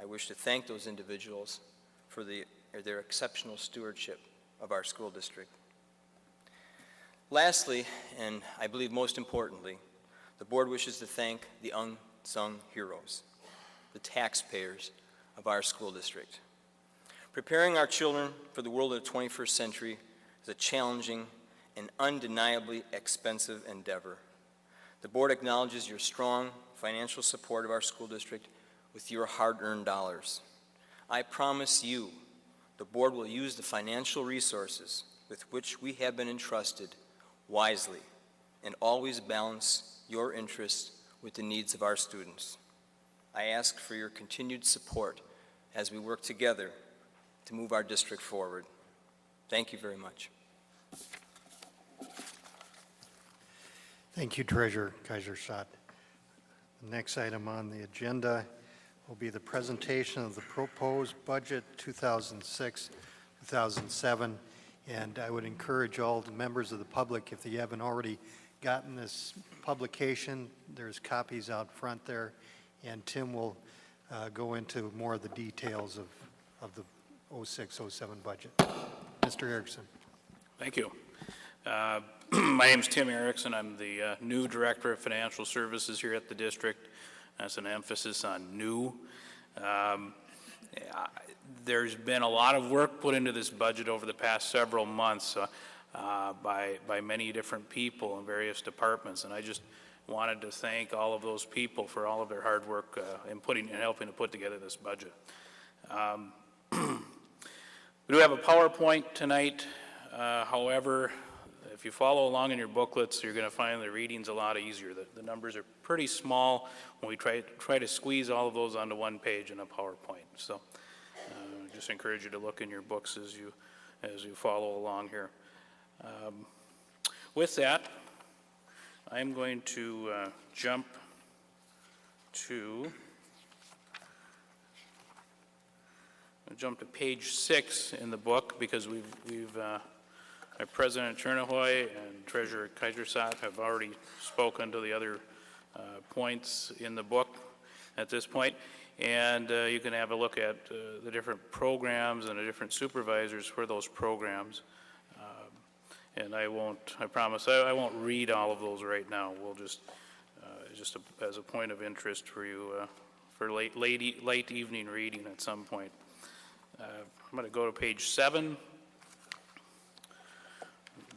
E: I wish to thank those individuals for their exceptional stewardship of our school district. Lastly, and I believe most importantly, the board wishes to thank the unsung heroes, the taxpayers of our school district. Preparing our children for the world of the 21st century is a challenging and undeniably expensive endeavor. The board acknowledges your strong financial support of our school district with your hard-earned dollars. I promise you the board will use the financial resources with which we have been entrusted wisely and always balance your interests with the needs of our students. I ask for your continued support as we work together to move our district forward. Thank you very much.
A: Thank you, Treasurer Kaiserstadt. The next item on the agenda will be the presentation of the proposed budget 2006-2007. And I would encourage all the members of the public, if you haven't already gotten this publication, there's copies out front there, and Tim will go into more of the details of the 06-07 budget. Mr. Erickson.
G: Thank you. My name's Tim Erickson. I'm the new Director of Financial Services here at the district. That's an emphasis on new. There's been a lot of work put into this budget over the past several months by many different people in various departments, and I just wanted to thank all of those people for all of their hard work in helping to put together this budget. We do have a PowerPoint tonight. However, if you follow along in your booklets, you're going to find the reading's a lot easier. The numbers are pretty small when we try to squeeze all of those onto one page in a PowerPoint. So just encourage you to look in your books as you follow along here. With that, I'm going to jump to page 6 in the book, because our President Chernahoy and Treasurer Kaiserstadt have already spoken to the other points in the book at this point. And you can have a look at the different programs and the different supervisors for those programs. And I promise I won't read all of those right now. We'll just as a point of interest for you for late evening reading at some point. I'm going to go to page 7.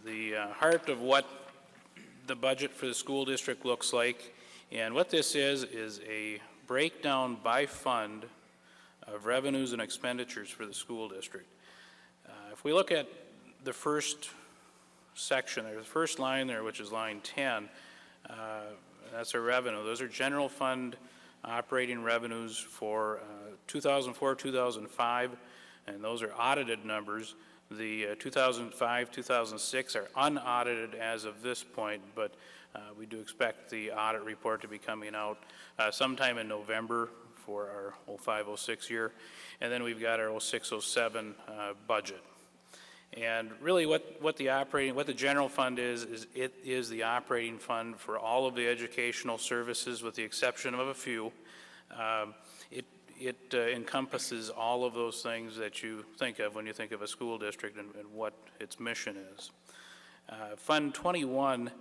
G: The heart of what the budget for the school district looks like. And what this is a breakdown by fund of revenues and expenditures for the school district. If we look at the first section there, the first line there, which is line 10, that's our revenue. Those are general fund operating revenues for 2004-2005, and those are audited numbers. The 2005-2006 are unaudited as of this point, but we do expect the audit report to be coming out sometime in November for our 05-06 year. And then we've got our 06-07 budget. And really what the general fund is it is the operating fund for all of the educational services with the exception of a few. It encompasses all of those things that you think of when you think of a school district and what its mission is. Fund 21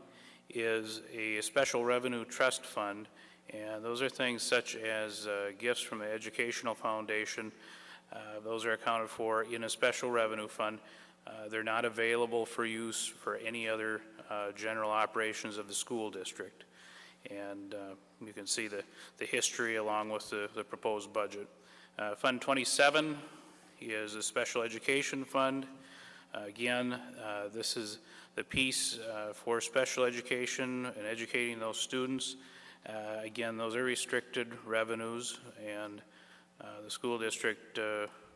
G: is a special revenue trust fund, and those are things such as gifts from the Educational Foundation. Those are accounted for in a special revenue fund. They're not available for use for any other general operations of the school district. And you can see the history along with the proposed budget. Fund 27 is a special education fund. Again, this is the piece for special education and educating those students. Again, those are restricted revenues, and the school district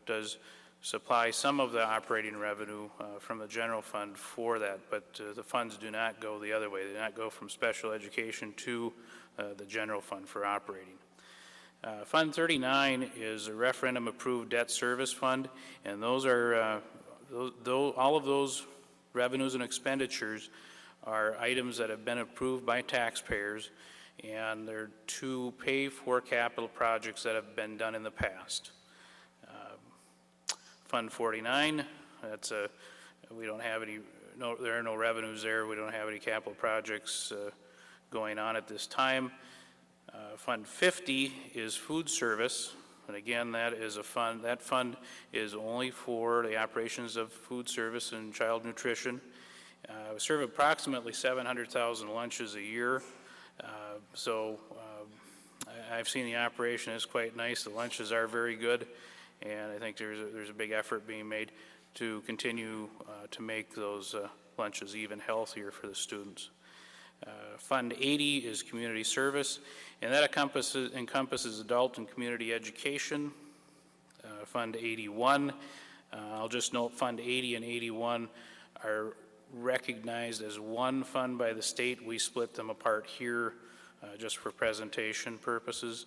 G: does supply some of the operating revenue from the general fund for that, but the funds do not go the other way. They do not go from special education to the general fund for operating. Fund 39 is a referendum-approved debt service fund, and those are all of those revenues and expenditures are items that have been approved by taxpayers, and they're to pay for capital projects that have been done in the past. Fund 49, we don't have there are no revenues there. We don't have any capital projects going on at this time. Fund 50 is food service, and again, that fund is only for the operations of food service and child nutrition. We serve approximately 700,000 lunches a year, so I've seen the operation is quite nice. The lunches are very good, and I think there's a big effort being made to continue to make those lunches even healthier for the students. Fund 80 is community service, and that encompasses adult and community education. Fund 81, I'll just note Fund 80 and 81 are recognized as one fund by the state. We split them apart here just for presentation purposes.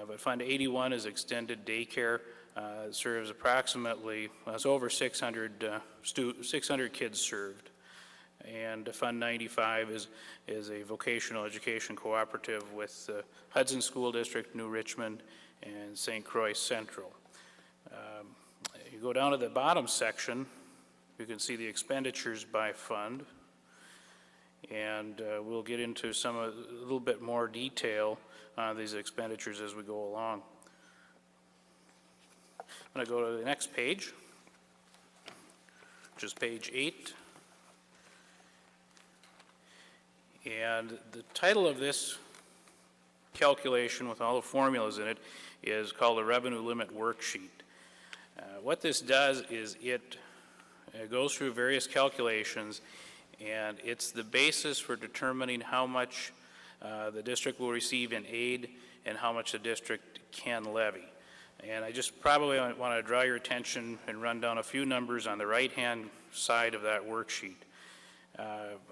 G: But Fund 81 is extended daycare. It serves approximately, it's over 600 kids served. And Fund 95 is a vocational education cooperative with Hudson School District, New Richmond, and St. Croix Central. You go down to the bottom section, you can see the expenditures by fund, and we'll get into a little bit more detail on these expenditures as we go along. I'm going to go to the next page, which is page 8. And the title of this calculation with all the formulas in it is called the revenue limit worksheet. What this does is it goes through various calculations, and it's the basis for determining how much the district will receive in aid and how much the district can levy. And I just probably want to draw your attention and run down a few numbers on the right-hand side of that worksheet.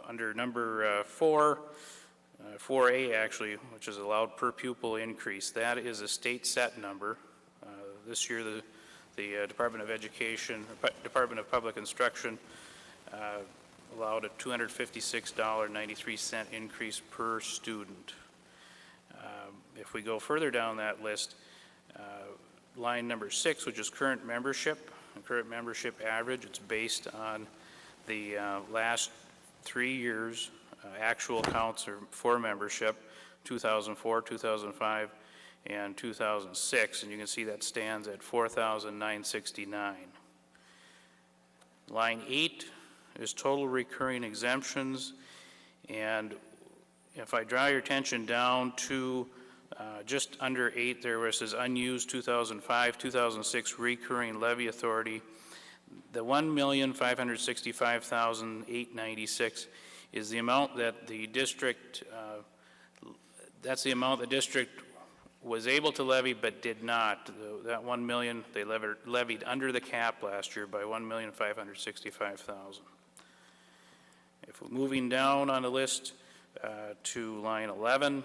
G: Under number 4A actually, which is allowed per pupil increase, that is a state set number. This year the Department of Education, Department of Public Instruction allowed a $256.93 increase per student. If we go further down that list, line number 6, which is current membership average, it's based on the last 3 years actual counts for membership, 2004, 2005, and 2006, and you can see that stands at 4,969. Line 8 is total recurring exemptions, and if I draw your attention down to just under 8 there where it says unused 2005, 2006 recurring levy authority, the $1,565,896 is the amount that the district, that's the amount the district was able to levy but did not. That $1 million, they levied under the cap last year by $1,565,000. If we're moving down on the list to line 11,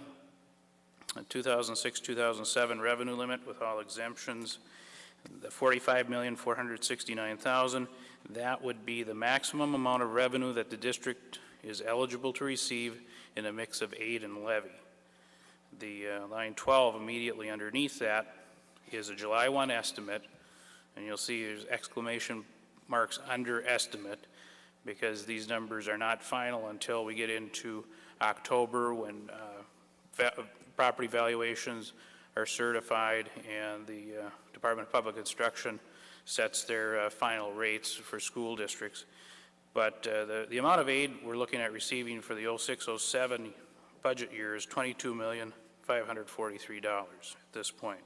G: 2006-2007 revenue limit with all exemptions, the $45,469,000, that would be the maximum amount of revenue that the district is eligible to receive in a mix of aid and levy. The line 12 immediately underneath that is a July 1 estimate, and you'll see there's exclamation marks under estimate because these numbers are not final until we get into October when property valuations are certified and the Department of Public Instruction sets their final rates for school districts. But the amount of aid we're looking at receiving for the 06-07 budget year is $22,543 at this point.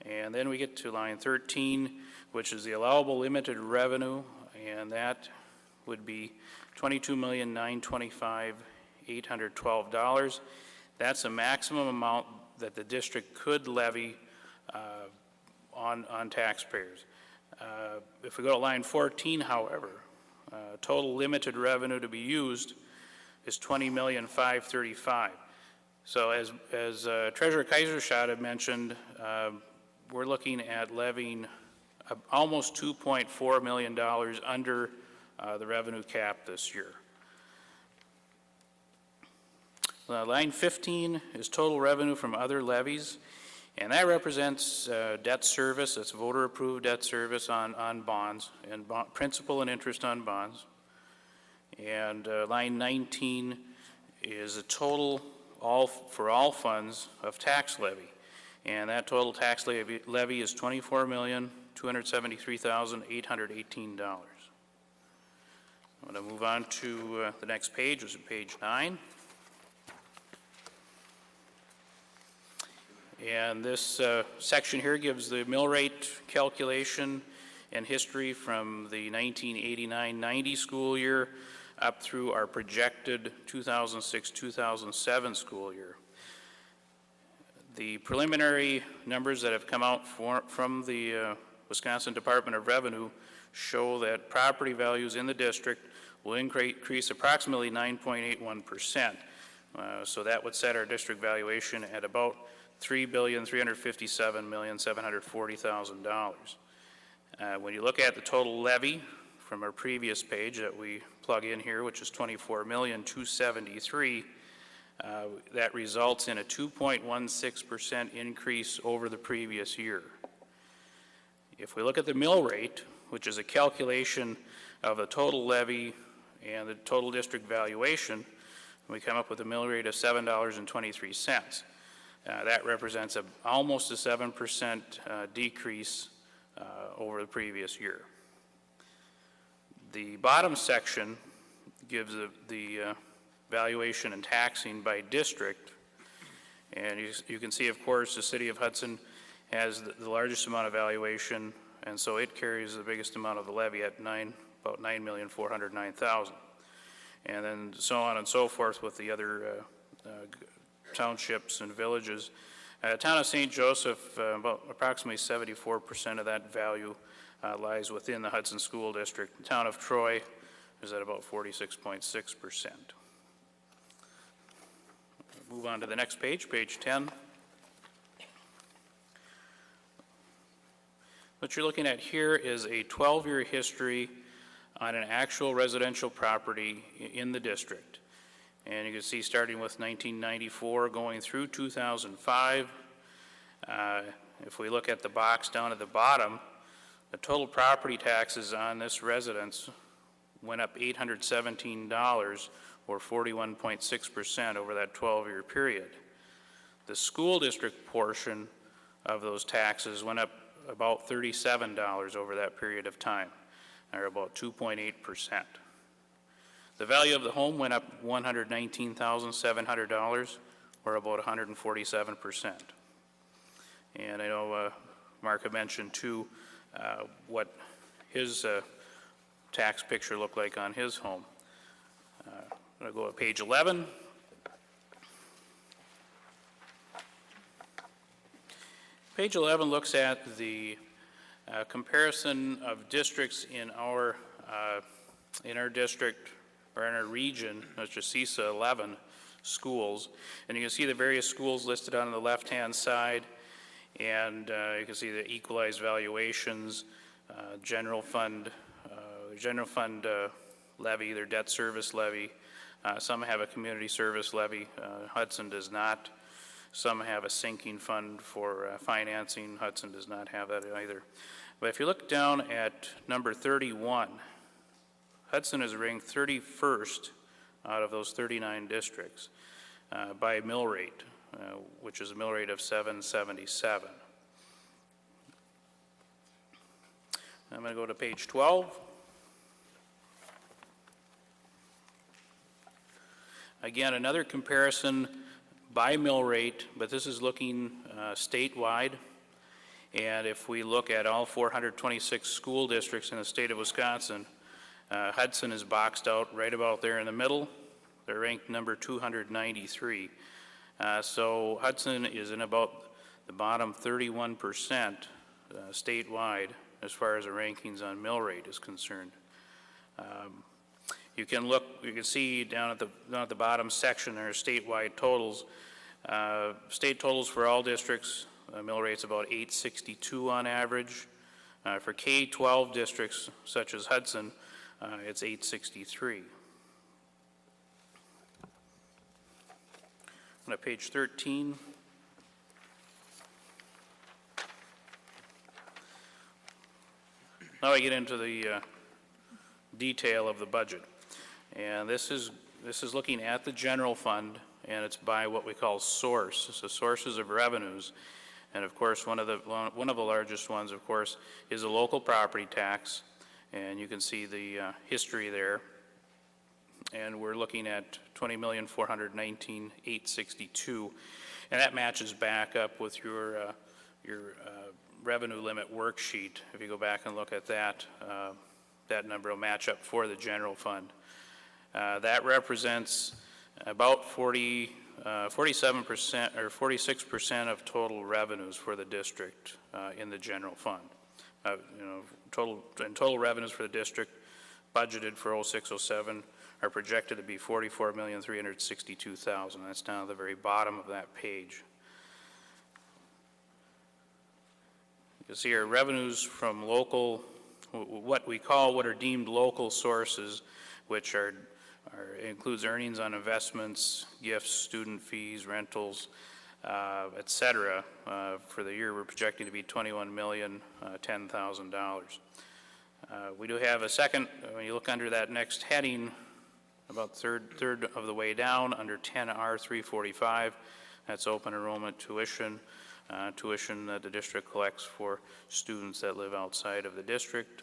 G: And then we get to line 13, which is the allowable limited revenue, and that would be $22,925,812. That's a maximum amount that the district could levy on taxpayers. If we go to line 14, however, total limited revenue to be used is $20,535,000. So as Treasurer Kaiserschott had mentioned, we're looking at levying almost $2.4 million under the revenue cap this year. Line 15 is total revenue from other levies, and that represents debt service. That's voter-approved debt service on bonds, and principal and interest on bonds. And line 19 is a total for all funds of tax levy, and that total tax levy is $24,273,818. I'm going to move on to the next page, which is page 9. And this section here gives the mill rate calculation and history from the 1989-90 school year up through our projected 2006-2007 school year. The preliminary numbers that have come out from the Wisconsin Department of Revenue show that property values in the district will increase approximately 9.81%. So that would set our district valuation at about $3,357,740,000. When you look at the total levy from our previous page that we plug in here, which is $24,273,000, that results in a 2.16% increase over the previous year. If we look at the mill rate, which is a calculation of the total levy and the total district valuation, we come up with a mill rate of $7.23. That represents almost a 7% decrease over the previous year. The bottom section gives the valuation and taxing by district, and you can see, of course, the city of Hudson has the largest amount of valuation, and so it carries the biggest amount of the levy at about $9,409,000. And then so on and so forth with the other townships and villages. Town of St. Joseph, about approximately 74% of that value lies within the Hudson School District. The town of Troy is at about 46.6%. Move on to the next page, page 10. What you're looking at here is a 12-year history on an actual residential property in the district. And you can see starting with 1994 going through 2005. If we look at the box down at the bottom, the total property taxes on this residence went up $817 or 41.6% over that 12-year period. The school district portion of those taxes went up about $37 over that period of time, or about 2.8%. The value of the home went up $119,700, or about 147%. And I know Mark had mentioned too what his tax picture looked like on his home. I'm going to go to page 11. Page 11 looks at the comparison of districts in our district, or in our region, which is CISA 11 schools. And you can see the various schools listed on the left-hand side, and you can see the equalized valuations, general fund levy, their debt service levy. Some have a community service levy. Hudson does not. Some have a sinking fund for financing. Hudson does not have that either. But if you look down at number 31, Hudson is ranked 31st out of those 39 districts by mill rate, which is a mill rate of 777. I'm going to go to page 12. Again, another comparison by mill rate, but this is looking statewide. And if we look at all 426 school districts in the state of Wisconsin, Hudson is boxed out right about there in the middle. They're ranked number 293. So Hudson is in about the bottom 31% statewide as far as the rankings on mill rate is concerned. You can see down at the bottom section there are statewide totals. State totals for all districts, mill rate's about 862 on average. For K-12 districts such as Hudson, it's 863. On page 13. Now I get into the detail of the budget. And this is looking at the general fund, and it's by what we call source, so sources of revenues. And of course, one of the largest ones, of course, is the local property tax, and you can see the history there. And we're looking at $20,419,862. And that matches back up with your revenue limit worksheet. If you go back and look at that, that number will match up for the general fund. That represents about 47% or 46% of total revenues for the district in the general fund. Total revenues for the district budgeted for 06-07 are projected to be $44,362,000. That's down at the very bottom of that page. You see our revenues from local, what are deemed local sources, which includes earnings on investments, gifts, student fees, rentals, et cetera. For the year, we're projecting to be $21,010,000. We do have a second, when you look under that next heading, about third of the way down, under 10R 345, that's open enrollment tuition, tuition that the district collects for students that live outside of the district.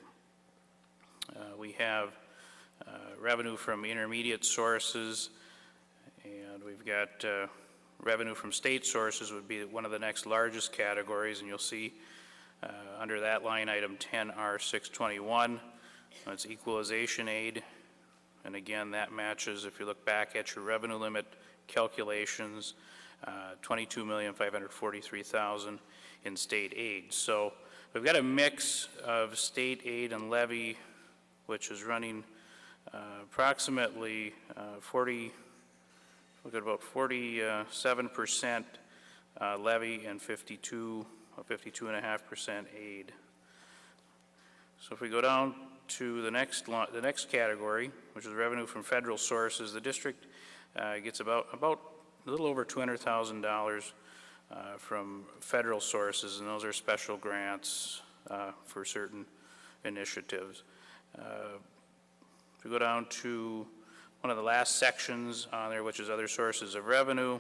G: We have revenue from intermediate sources, and we've got revenue from state sources would be one of the next largest categories, and you'll see under that line item 10R 621, that's equalization aid. And again, that matches, if you look back at your revenue limit calculations, $22,543,000 in state aid. So we've got a mix of state aid and levy, which is running approximately 47% levy and 52.5% aid. So if we go down to the next category, which is revenue from federal sources, the district gets about a little over $200,000 from federal sources, and those are special grants for certain initiatives. If we go down to one of the last sections on there, which is other sources of revenue,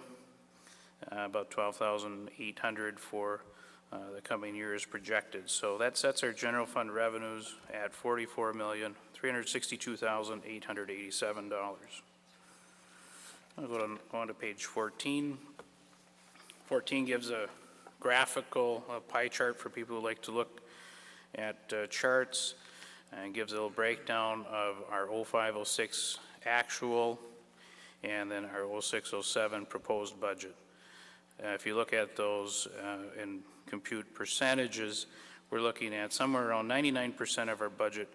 G: about $12,800 for the coming year is projected. So that sets our general fund revenues at $44,362,887. I'll go on to page 14. 14 gives a graphical pie chart for people who like to look at charts, and gives a little breakdown of our 05-06 actual and then our 06-07 proposed budget. If you look at those and compute percentages, we're looking at somewhere around 99% of our budget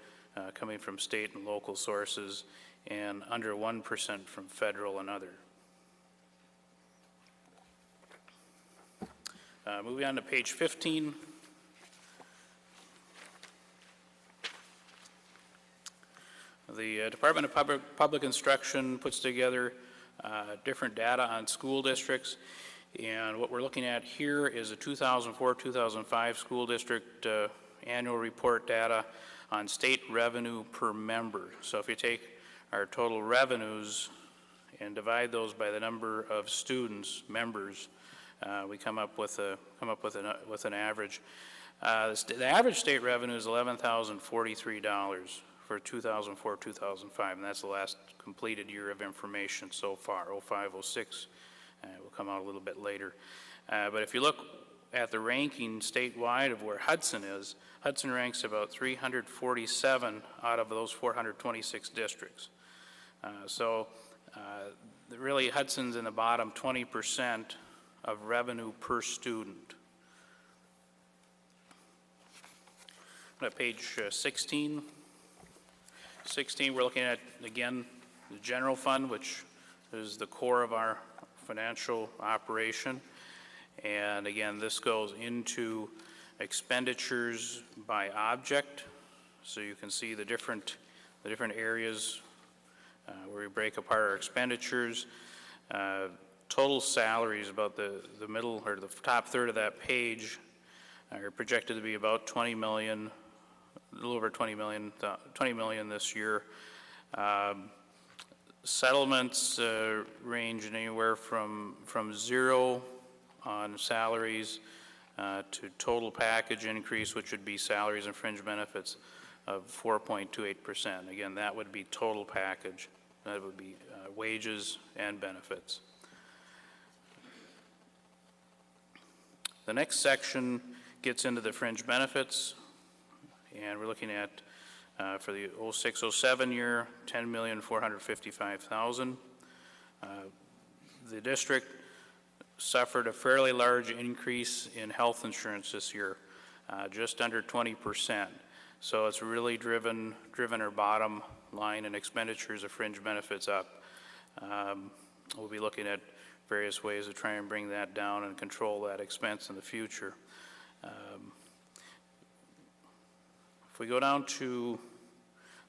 G: coming from state and local sources, and under 1% from federal and other. Moving on to page 15. The Department of Public Instruction puts together different data on school districts, and what we're looking at here is a 2004-2005 school district annual report data on state revenue per member. So if you take our total revenues and divide those by the number of students, members, we come up with an average. The average state revenue is $11,043 for 2004-2005, and that's the last completed year of information so far. 05-06 will come out a little bit later. But if you look at the ranking statewide of where Hudson is, Hudson ranks about 347 out of those 426 districts. Really Hudson's in the bottom 20% of revenue per student. At page 16. 16, we're looking at, again, the general fund, which is the core of our financial operation. And again, this goes into expenditures by object. So you can see the different areas where we break apart our expenditures. Total salaries, about the middle or the top third of that page, are projected to be about 20 million, a little over 20 million this year. Settlements range anywhere from zero on salaries to total package increase, which would be salaries and fringe benefits, of 4.28%. Again, that would be total package. That would be wages and benefits. The next section gets into the fringe benefits, and we're looking at, for the 06-07 year, $10,455,000. The district suffered a fairly large increase in health insurance this year, just under 20%. So it's really driven our bottom line and expenditures of fringe benefits up. We'll be looking at various ways to try and bring that down and control that expense in the future. If we go down to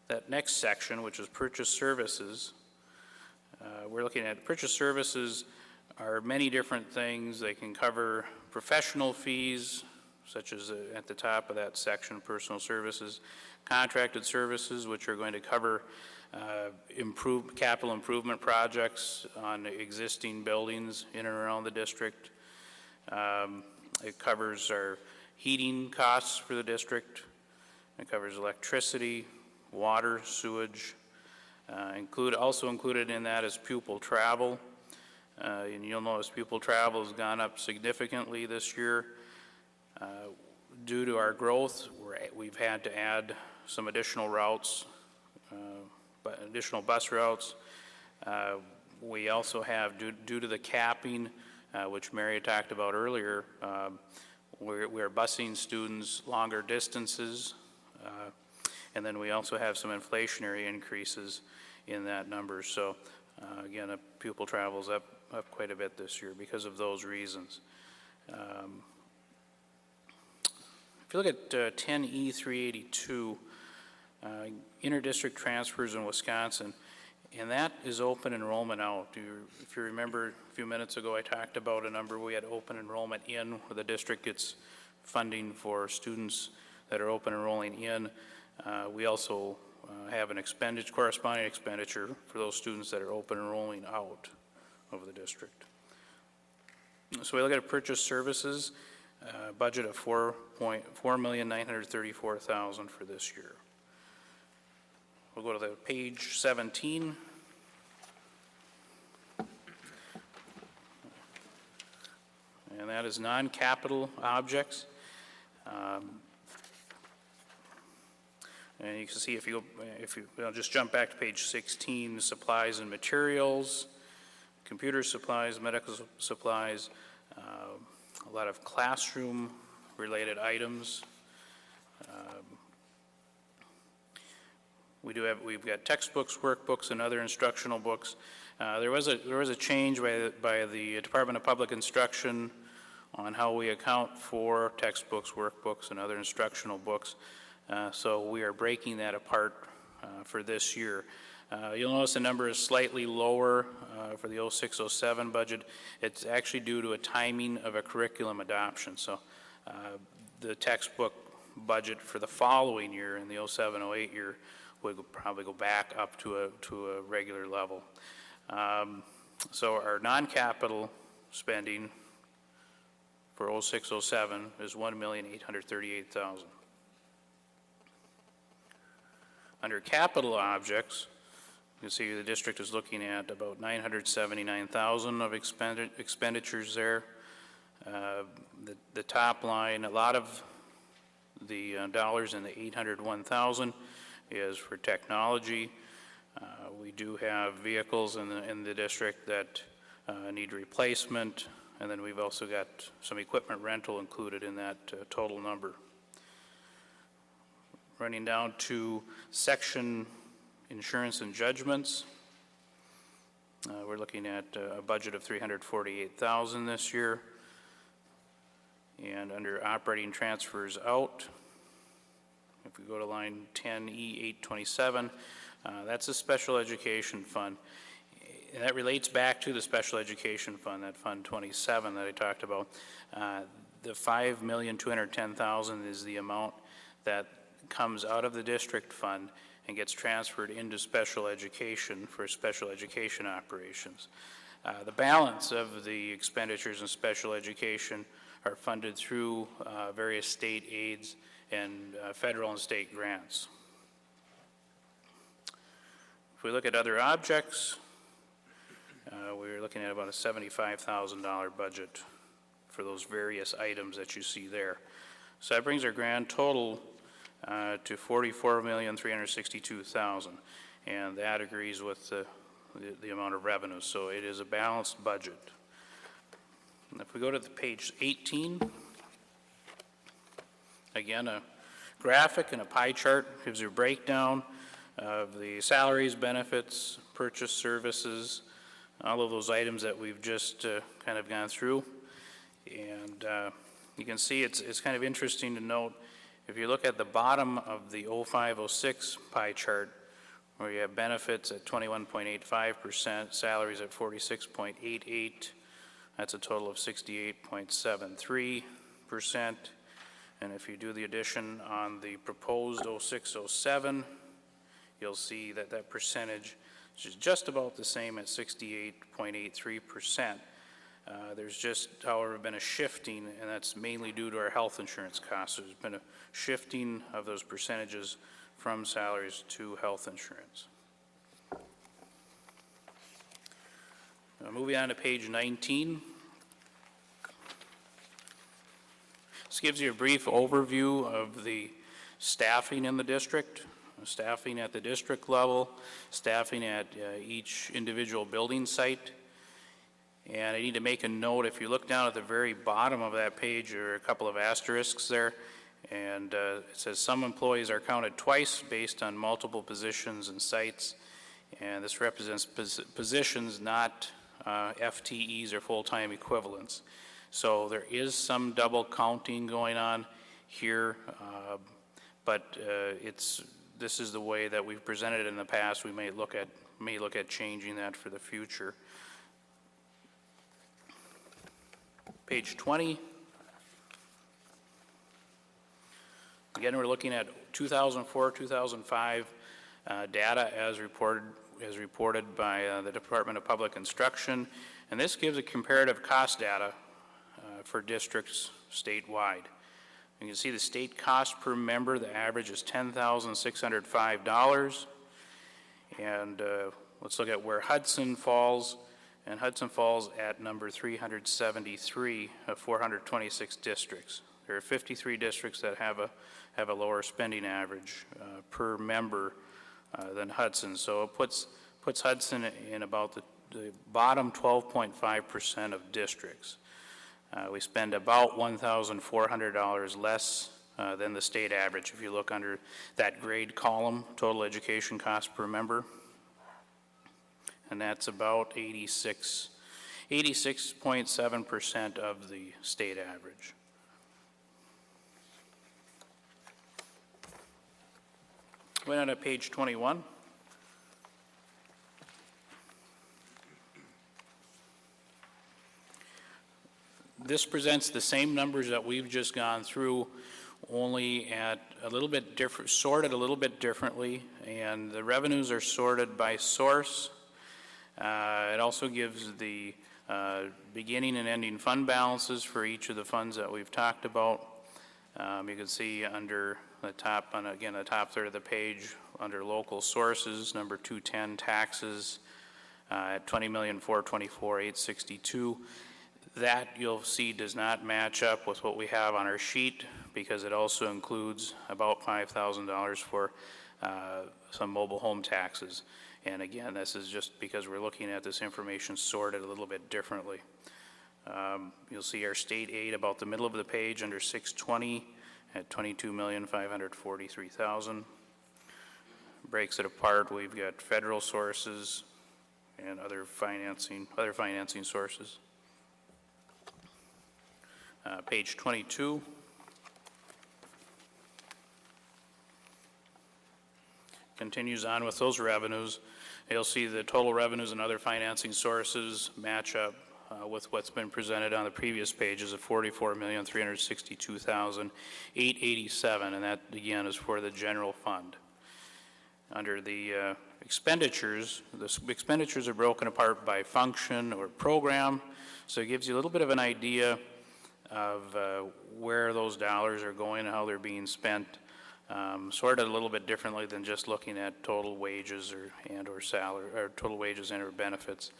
G: that next section, which is purchase services, we're looking at purchase services are many different things. They can cover professional fees, such as at the top of that section, personal services, contracted services, which are going to cover capital improvement projects on existing buildings in and around the district. It covers our heating costs for the district. It covers electricity, water, sewage. Also included in that is pupil travel. And you'll notice pupil travel has gone up significantly this year. Due to our growth, we've had to add some additional routes, additional bus routes. We also have, due to the capping, which Mary had talked about earlier, we're busing students longer distances, and then we also have some inflationary increases in that number. So again, pupil travel's up quite a bit this year because of those reasons. If you look at 10E 382, interdistrict transfers in Wisconsin, and that is open enrollment out. If you remember a few minutes ago, I talked about a number we had open enrollment in, where the district gets funding for students that are open enrolling in. We also have an corresponding expenditure for those students that are open enrolling out of the district. So we look at purchase services, budget of $4,934,000 for this year. We'll go to the page 17. And that is non-capital objects. And you can see if you just jump back to page 16, supplies and materials, computer supplies, medical supplies, a lot of classroom related items. We've got textbooks, workbooks, and other instructional books. There was a change by the Department of Public Instruction on how we account for textbooks, workbooks, and other instructional books. So we are breaking that apart for this year. You'll notice the number is slightly lower for the 06-07 budget. It's actually due to a timing of a curriculum adoption. So the textbook budget for the following year, in the 07-08 year, would probably go back up to a regular level. So our non-capital spending for 06-07 is $1,838,000. Under capital objects, you can see the district is looking at about $979,000 of expenditures there. The top line, a lot of the dollars in the $801,000 is for technology. We do have vehicles in the district that need replacement, and then we've also got some equipment rental included in that total number. Running down to section insurance and judgments, we're looking at a budget of $348,000 this year. And under operating transfers out, if we go to line 10E 827, that's a special education fund. And that relates back to the special education fund, that Fund 27 that I talked about. The $5,210,000 is the amount that comes out of the district fund and gets transferred into special education for special education operations. The balance of the expenditures in special education are funded through various state aids and federal and state grants. If we look at other objects, we're looking at about a $75,000 budget for those various items that you see there. So that brings our grand total to $44,362,000, and that agrees with the amount of revenue. So it is a balanced budget. And if we go to the page 18, again, a graphic and a pie chart gives you a breakdown of the salaries, benefits, purchase services, all of those items that we've just kind of gone through. And you can see it's kind of interesting to note, if you look at the bottom of the 0506 pie chart, where you have benefits at 21.85%, salaries at 46.88%, that's a total of 68.73%. And if you do the addition on the proposed 0607, you'll see that that percentage is just about the same at 68.83%. There's just, however, been a shifting, and that's mainly due to our health insurance costs. There's been a shifting of those percentages from salaries to health insurance. Moving on to page 19. This gives you a brief overview of the staffing in the district, staffing at the district level, staffing at each individual building site. And I need to make a note, if you look down at the very bottom of that page, there are a couple of asterisks there, and it says some employees are counted twice based on multiple positions and sites, and this represents positions, not FTEs or full-time equivalents. So there is some double counting going on here, but this is the way that we've presented it in the past. We may look at changing that for the future. Page 20. Again, we're looking at 2004-2005 data as reported by the Department of Public Instruction, and this gives a comparative cost data for districts statewide. You can see the state cost per member, the average is $10,605, and let's look at where Hudson falls. And Hudson falls at number 373 of 426 districts. There are 53 districts that have a lower spending average per member than Hudson. So it puts Hudson in about the bottom 12.5% of districts. We spend about $1,400 less than the state average if you look under that grade column, total education cost per member. And that's about 86.7% of the state average. Going on to page 21. This presents the same numbers that we've just gone through, only at a little bit different, sorted a little bit differently, and the revenues are sorted by source. It also gives the beginning and ending fund balances for each of the funds that we've talked about. You can see under the top, again, the top third of the page, under local sources, number 210, taxes, at $20,424,862. That, you'll see, does not match up with what we have on our sheet, because it also includes about $5,000 for some mobile home taxes. And again, this is just because we're looking at this information sorted a little bit differently. You'll see our state aid about the middle of the page under 620 at $22,543,000. Breaks it apart. We've got federal sources and other financing sources. Page 22. Continues on with those revenues. You'll see the total revenues and other financing sources match up with what's been presented on the previous pages of $44,362,887, and that again is for the general fund. Under the expenditures are broken apart by function or program, so it gives you a little bit of an idea of where those dollars are going and how they're being spent. Sorted a little bit differently than just looking at total wages or salary, or total wages and or benefits.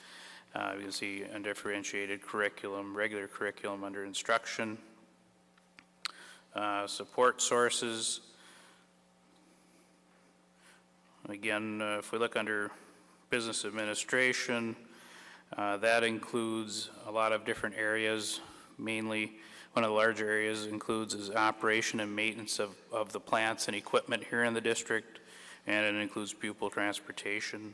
G: You can see undifferentiated curriculum, regular curriculum under instruction, support sources. Again, if we look under business administration, that includes a lot of different areas. Mainly, one of the larger areas includes is operation and maintenance of the plants and equipment here in the district, and it includes pupil transportation.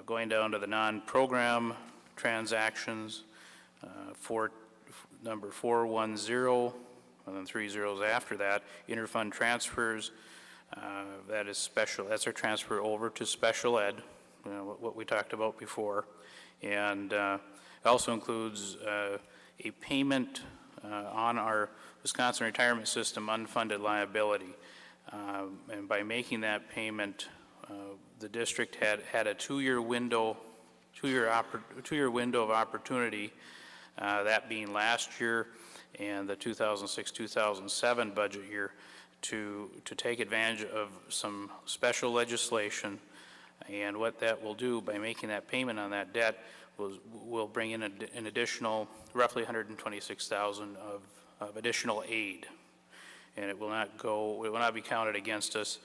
G: Going down to the non-program transactions, number 410, and then 3 zeros after that, interfund transfers. That is special. That's our transfer over to special ed, what we talked about before, and it also includes a payment on our Wisconsin retirement system unfunded liability, and by making that payment, the district had a two-year window of opportunity, that being last year and the 2006-2007 budget year, to take advantage of some special legislation. And what that will do by making that payment on that debt will bring in an additional roughly $126,000 of additional aid, and it will not be counted against us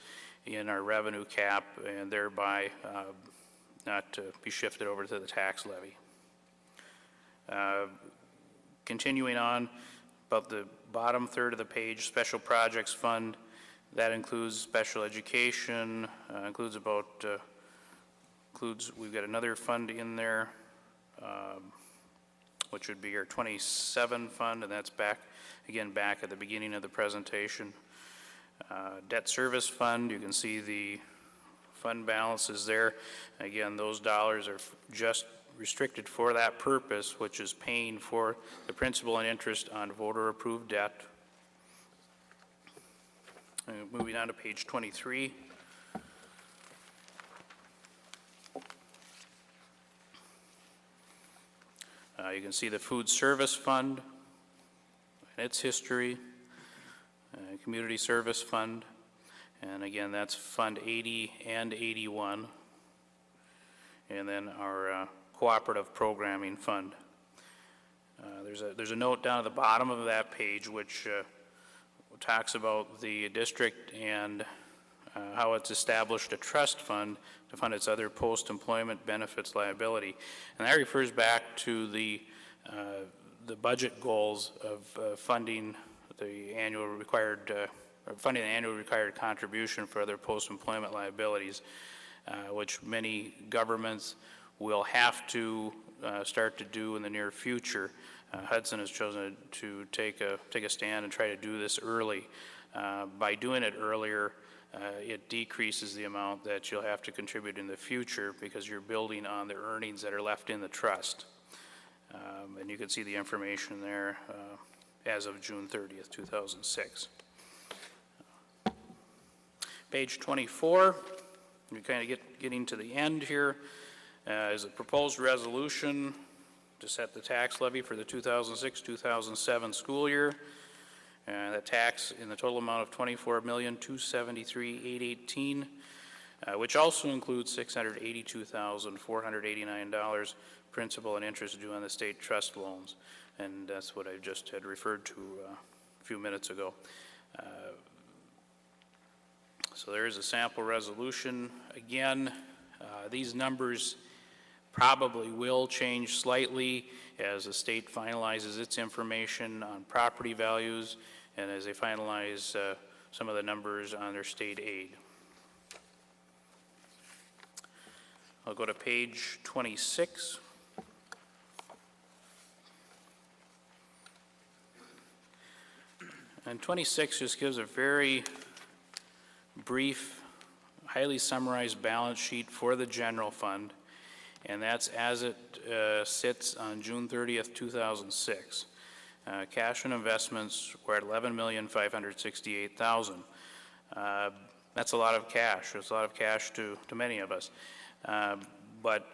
G: in our revenue cap, and thereby not to be shifted over to the tax levy. Continuing on, about the bottom third of the page, special projects fund, that includes special education, we've got another fund in there, which would be our 27 fund, and that's back at the beginning of the presentation. Debt service fund, you can see the fund balances there. Again, those dollars are just restricted for that purpose, which is paying for the principal and interest on voter-approved debt. Moving on to page 23. You can see the food service fund and its history, community service fund, and again, that's Fund 80 and 81, and then our cooperative programming fund. There's a note down at the bottom of that page which talks about the district and how it's established a trust fund to fund its other post-employment benefits liability, and that refers back to the budget goals of funding the annual required contribution for other post-employment liabilities, which many governments will have to start to do in the near future. Hudson has chosen to take a stand and try to do this early. By doing it earlier, it decreases the amount that you'll have to contribute in the future because you're building on the earnings that are left in the trust. And you can see the information there as of June 30th, 2006. Page 24, we kind of getting to the end here, is a proposed resolution to set the tax levy for the 2006-2007 school year. The tax in the total amount of $24,273,818, which also includes $682,489 principal and interest due on the state trust loans. And that's what I just had referred to a few minutes ago. So there is a sample resolution. Again, these numbers probably will change slightly as the state finalizes its information on property values and as they finalize some of the numbers on their state aid. I'll go to page 26. And 26 just gives a very brief, highly summarized balance sheet for the general fund, and that's as it sits on June 30th, 2006. Cash and investments were at $11,568,000. That's a lot of cash. It's a lot of cash to many of us. But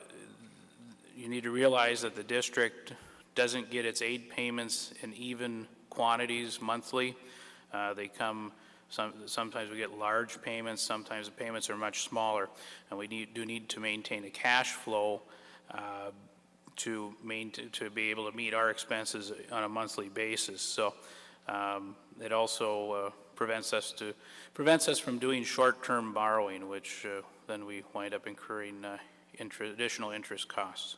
G: you need to realize that the district doesn't get its aid payments in even quantities monthly. They come, sometimes we get large payments, sometimes the payments are much smaller, and we do need to maintain a cash flow to be able to meet our expenses on a monthly basis. So it also prevents us from doing short-term borrowing, which then we wind up incurring additional interest costs.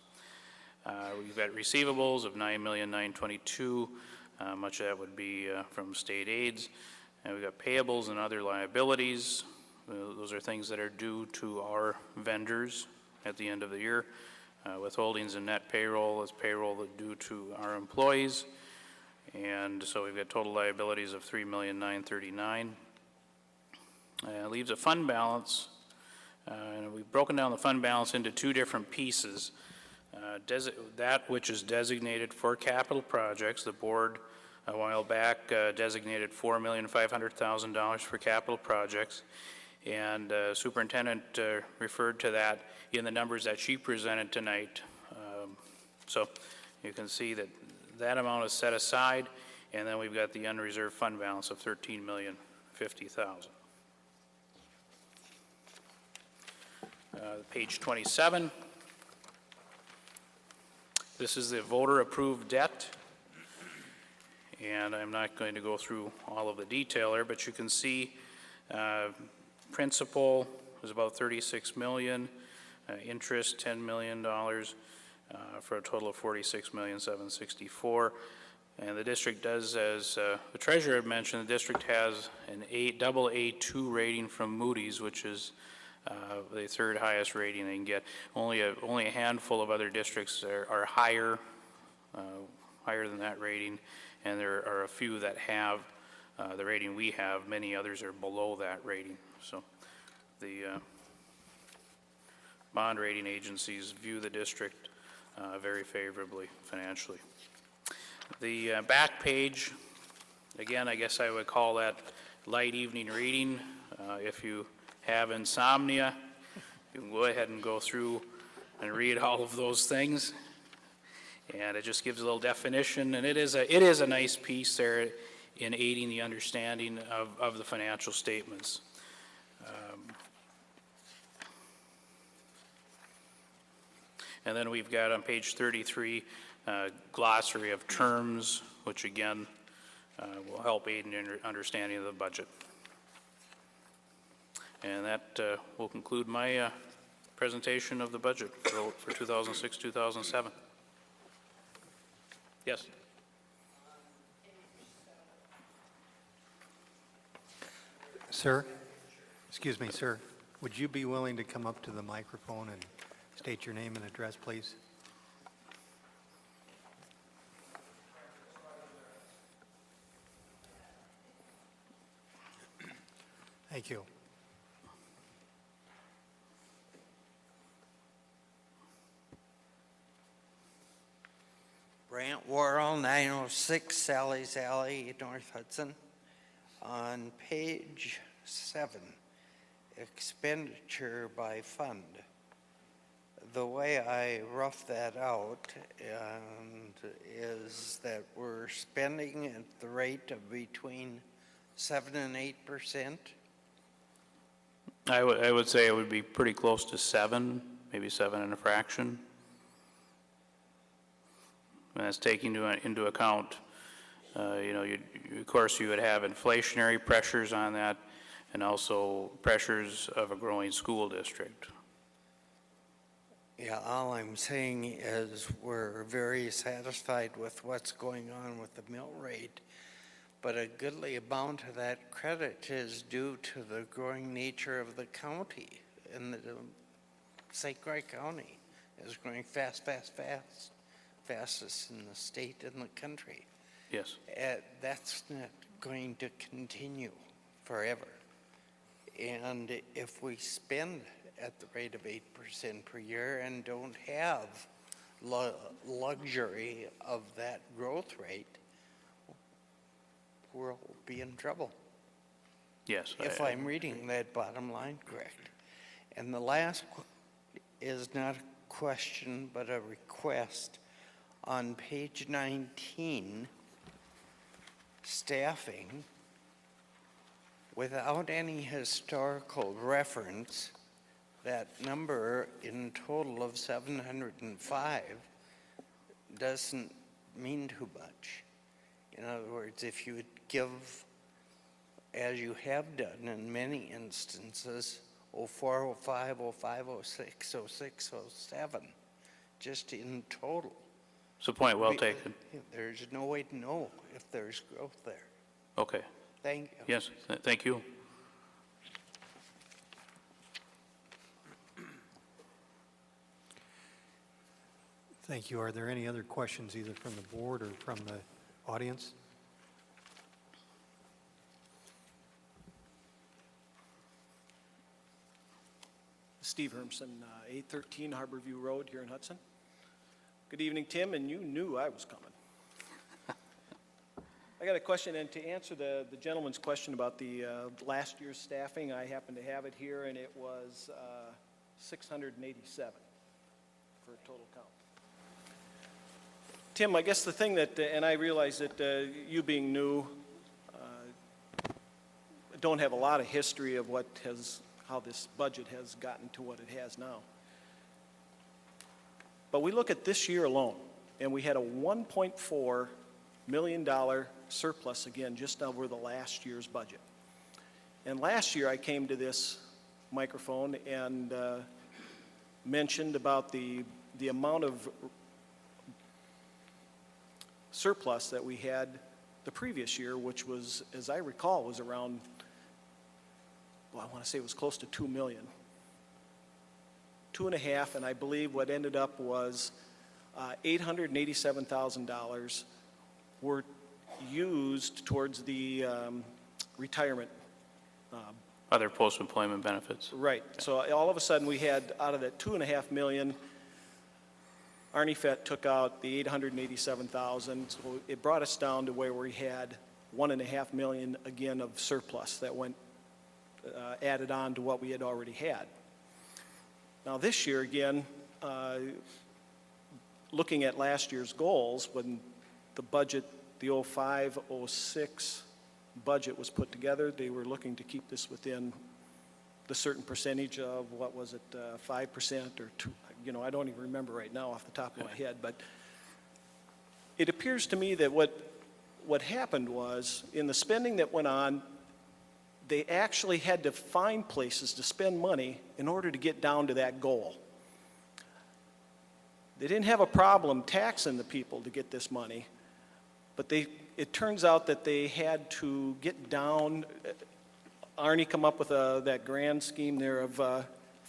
G: We've got receivables of $9,922,000. Much of that would be from state aids. And we've got payables and other liabilities. Those are things that are due to our vendors at the end of the year. Withholdings and net payroll is payroll that due to our employees. And so we've got total liabilities of $3,939,000. Leaves a fund balance, and we've broken down the fund balance into two different pieces. That which is designated for capital projects, the board a while back designated $4,500,000 for capital projects, and superintendent referred to that in the numbers that she presented tonight. So you can see that that amount is set aside, and then we've got the unreserved fund balance of $13,050,000. Page 27. This is the voter-approved debt, and I'm not going to go through all of the detail there, but you can see principal is about $36 million, interest $10 million, for a total of $46,764,000. And the district does, as the treasurer had mentioned, the district has an double A2 rating from Moody's, which is the third highest rating they can get. Only a handful of other districts are higher than that rating, and there are a few that have the rating we have. Many others are below that rating. So the bond rating agencies view the district very favorably financially. The back page, again, I guess I would call that light evening reading. If you have insomnia, you can go ahead and go through and read all of those things. And it just gives a little definition, and it is a nice piece there in aiding the understanding of the financial statements. And then we've got on page 33 glossary of terms, which again will help aid in understanding of the budget. And that will conclude my presentation of the budget for 2006-2007. Yes.
A: Sir, excuse me, sir, would you be willing to come up to the microphone and state your name and address, please? Thank you.
H: Brant Worrell, 906 Sally's Alley, North Hudson. On page 7, expenditure by fund. The way I rough that out is that we're spending at the rate of between 7 and 8%.
G: I would say it would be pretty close to 7, maybe 7 and a fraction. And that's taking into account, of course, you would have inflationary pressures on that, and also pressures of a growing school district.
H: Yeah, all I'm saying is we're very satisfied with what's going on with the mill rate, but a goodly amount of that credit is due to the growing nature of the county, and the St. Croix County is growing fastest in the state and the country.
G: Yes.
H: That's not going to continue forever. And if we spend at the rate of 8% per year and don't have luxury of that growth rate, we'll be in trouble.
G: Yes.
H: If I'm reading that bottom line correct. And the last is not a question, but a request. On page 19, staffing, without any historical reference, that number in total of 705 doesn't mean too much. In other words, if you would give, as you have done in many instances, 04, 05, 05, 06, 06, 07, just in total.
G: It's a point well taken.
H: There's no way to know if there's growth there.
G: Okay.
H: Thank you.
G: Yes, thank you.
A: Thank you. Are there any other questions, either from the board or from the audience?
I: Steve Hermson, 813 Harborview Road here in Hudson. Good evening, Tim, and you knew I was coming. I got a question, and to answer the gentleman's question about the last year's staffing, I happen to have it here, and it was 687 for a total count. Tim, I guess the thing that, and I realize that you being new, don't have a lot of history of how this budget has gotten to what it has now. But we look at this year alone, and we had a $1.4 million surplus again just over the last year's budget. And last year I came to this microphone and mentioned about the amount of surplus that we had the previous year, which was, as I recall, was around, well, I want to say it was close to 2 million. 2.5, and I believe what ended up was $887,000 were used towards the retirement.
G: Other post-employment benefits.
I: Right. So all of a sudden we had, out of that 2.5 million, Arnie Fett took out the $887,000. So it brought us down to where we had 1.5 million again of surplus that went added on to what we had already had. Now this year again, looking at last year's goals, when the budget, the 05, 06 budget was put together, they were looking to keep this within the certain percentage of, what was it, 5% or 2, I don't even remember right now off the top of my head, but it appears to me that what happened was, in the spending that went on, they actually had to find places to spend money in order to get down to that goal. They didn't have a problem taxing the people to get this money, but it turns out that they had to get down. Arnie come up with that grand scheme there of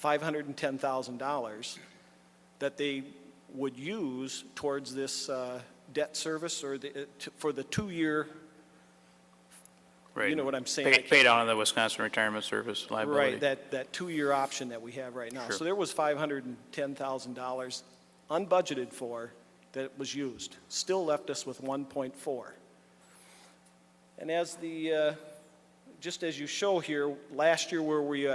I: $510,000 that they would use towards this debt service, or for the 2-year.
G: Right.
I: You know what I'm saying?
G: Pay down on the Wisconsin Retirement Service liability.
I: Right, that 2-year option that we have right now.
G: Sure.
I: So there was $510,000 unbudgeted for that was used. Still left us with 1.4. And as just as you show here, last year where we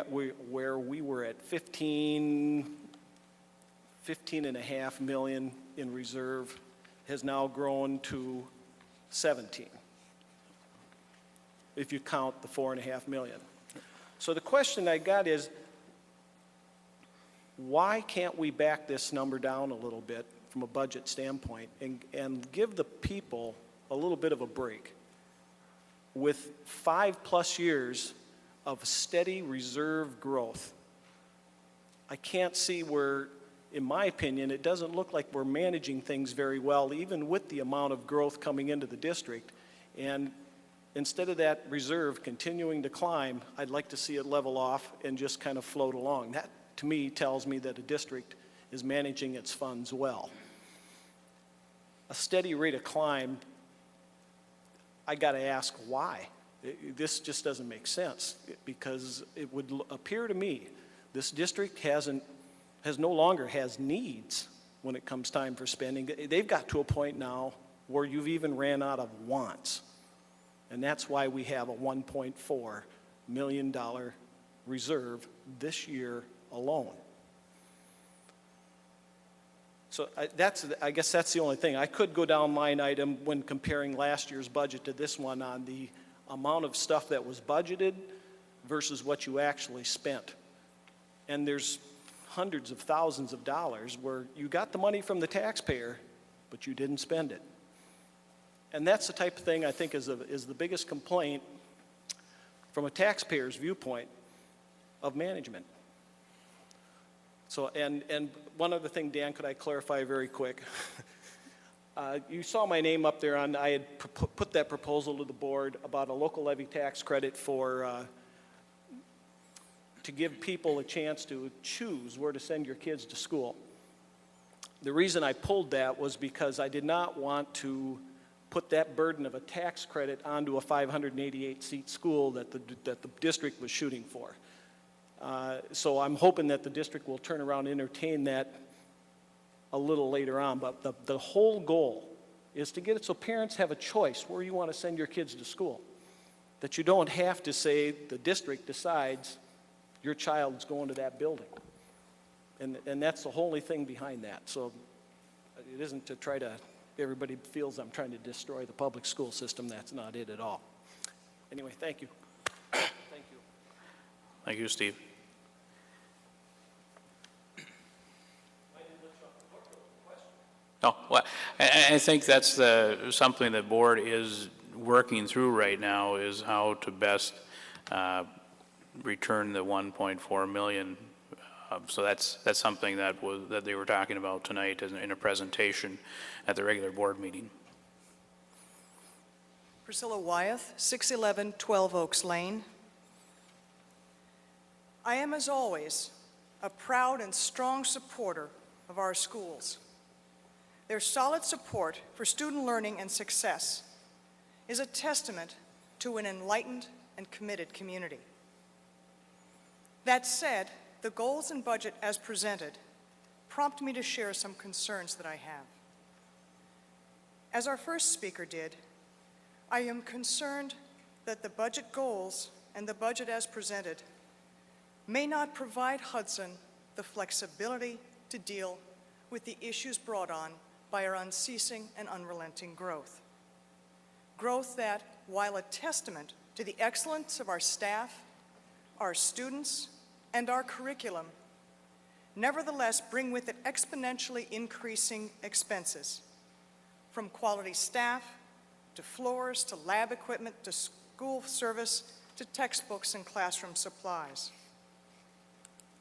I: were at 15.5 million in reserve has now grown to 17. If you count the 4.5 million. So the question I got is, why can't we back this number down a little bit from a budget standpoint and give the people a little bit of a break? With 5+ years of steady reserve growth, I can't see where, in my opinion, it doesn't look like we're managing things very well, even with the amount of growth coming into the district. And instead of that reserve continuing to climb, I'd like to see it level off and just kind of float along. That, to me, tells me that a district is managing its funds well. A steady rate of climb, I got to ask why. This just doesn't make sense, because it would appear to me this district no longer has needs when it comes time for spending. They've got to a point now where you've even ran out of wants. And that's why we have a $1.4 million reserve this year alone. So I guess that's the only thing. I could go down line item when comparing last year's budget to this one on the amount of stuff that was budgeted versus what you actually spent. And there's hundreds of thousands of dollars where you got the money from the taxpayer but you didn't spend it. And that's the type of thing I think is the biggest complaint from a taxpayer's viewpoint of management. So, and one other thing, Dan, could I clarify very quick? You saw my name up there on, I had put that proposal to the board about a local levy tax credit for, to give people a chance to choose where to send your kids to school. The reason I pulled that was because I did not want to put that burden of a tax credit onto a 588-seat school that the district was shooting for. So I'm hoping that the district will turn around and entertain that a little later on. But the whole goal is to get it so parents have a choice where you want to send your kids to school. That you don't have to say the district decides your child's going to that building. And that's the only thing behind that. So it isn't to try to, everybody feels I'm trying to destroy the public school system. That's not it at all. Anyway, thank you. Thank you.
G: Thank you, Steve. No, well, I think that's something the board is working through right now, is how to best return the 1.4 million. So that's something that they were talking about tonight in a presentation at the regular board meeting.
J: Priscilla Wyeth, 611 12 Oaks Lane. I am, as always, a proud and strong supporter of our schools. Their solid support for student learning and success is a testament to an enlightened and committed community. That said, the goals and budget as presented prompt me to share some concerns that I have. As our first speaker did, I am concerned that the budget goals and the budget as presented may not provide Hudson the flexibility to deal with the issues brought on by our unceasing and unrelenting growth. Growth that, while a testament to the excellence of our staff, our students, and our curriculum, nevertheless bring with it exponentially increasing expenses, from quality staff, to floors, to lab equipment, to school service, to textbooks and classroom supplies.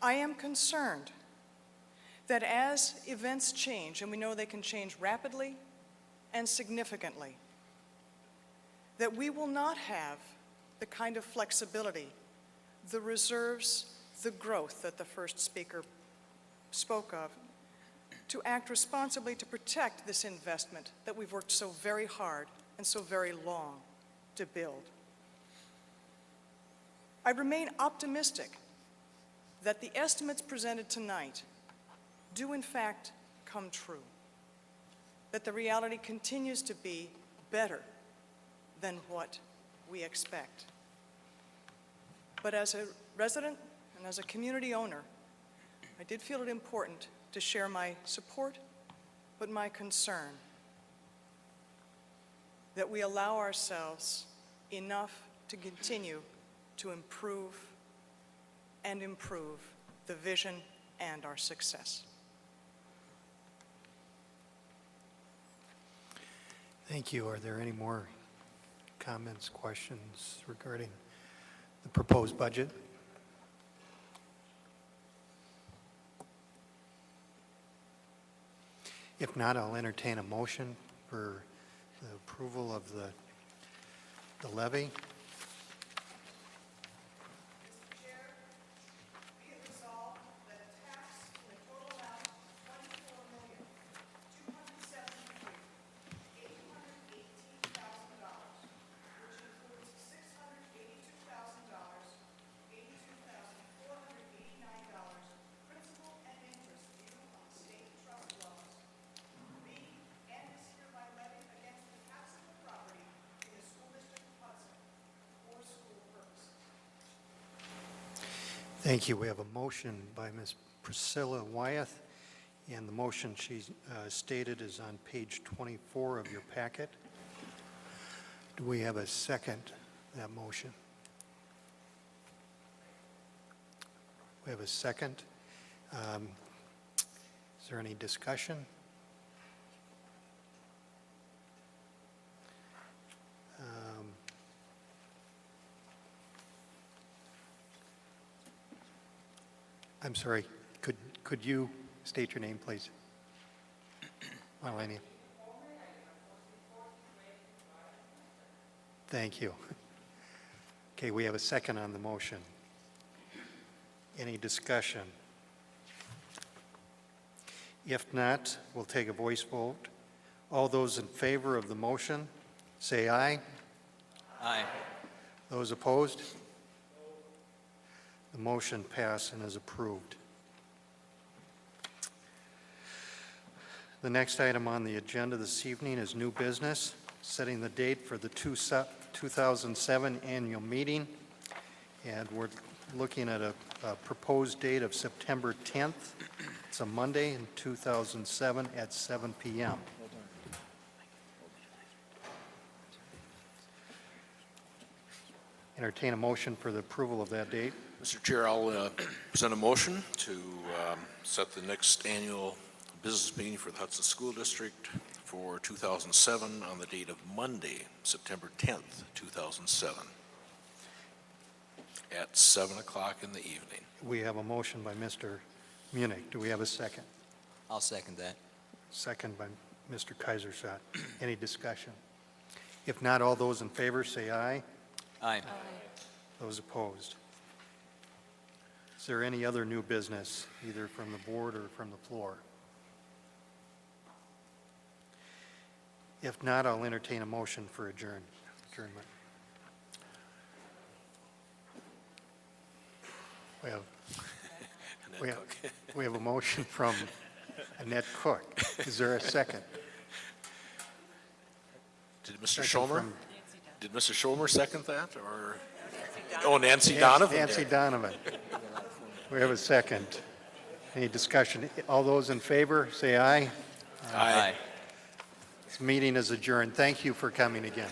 J: I am concerned that as events change, and we know they can change rapidly and significantly, that we will not have the kind of flexibility, the reserves, the growth that the first speaker spoke of, to act responsibly to protect this investment that we've worked so very hard and so very long to build. I remain optimistic that the estimates presented tonight do in fact come true, that the reality continues to be better than what we expect. But as a resident and as a community owner, I did feel it important to share my support, but my concern that we allow ourselves enough to continue to improve and improve the vision and our success.
A: Thank you. Are there any more comments, questions regarding the proposed budget? If not, I'll entertain a motion for the approval of the levy. Thank you. We have a motion by Ms. Priscilla Wyeth, and the motion she stated is on page 24 of your packet. Do we have a second to that motion? We have a second. Is there any discussion? I'm sorry, could you state your name, please? Marlene. Thank you. Okay, we have a second on the motion. Any discussion? If not, we'll take a voice vote. All those in favor of the motion, say aye.
E: Aye.
A: Those opposed? The motion passed and is approved. The next item on the agenda this evening is new business, setting the date for the 2007 annual meeting. And we're looking at a proposed date of September 10th. It's a Monday in 2007 at 7 p.m. Entertain a motion for the approval of that date.
C: Mr. Chair, I'll present a motion to set the next annual business meeting for the Hudson School District for 2007 on the date of Monday, September 10th, 2007, at 7 o'clock in the evening.
A: We have a motion by Mr. Munich. Do we have a second?
E: I'll second that.
A: Second by Mr. Kaisershot. Any discussion? If not, all those in favor say aye.
E: Aye.
A: Those opposed? Is there any other new business, either from the board or from the floor? If not, I'll entertain a motion for adjournment. We have a motion from Annette Cook. Is there a second?
C: Did Mr.
A: Second
C: Schomer?
A: from
C: Did Mr. Schomer second that, or? Oh, Nancy Donovan.
A: Nancy Donovan. We have a second. Any discussion? All those in favor, say aye.
E: Aye.
A: This meeting is adjourned. Thank you for coming again.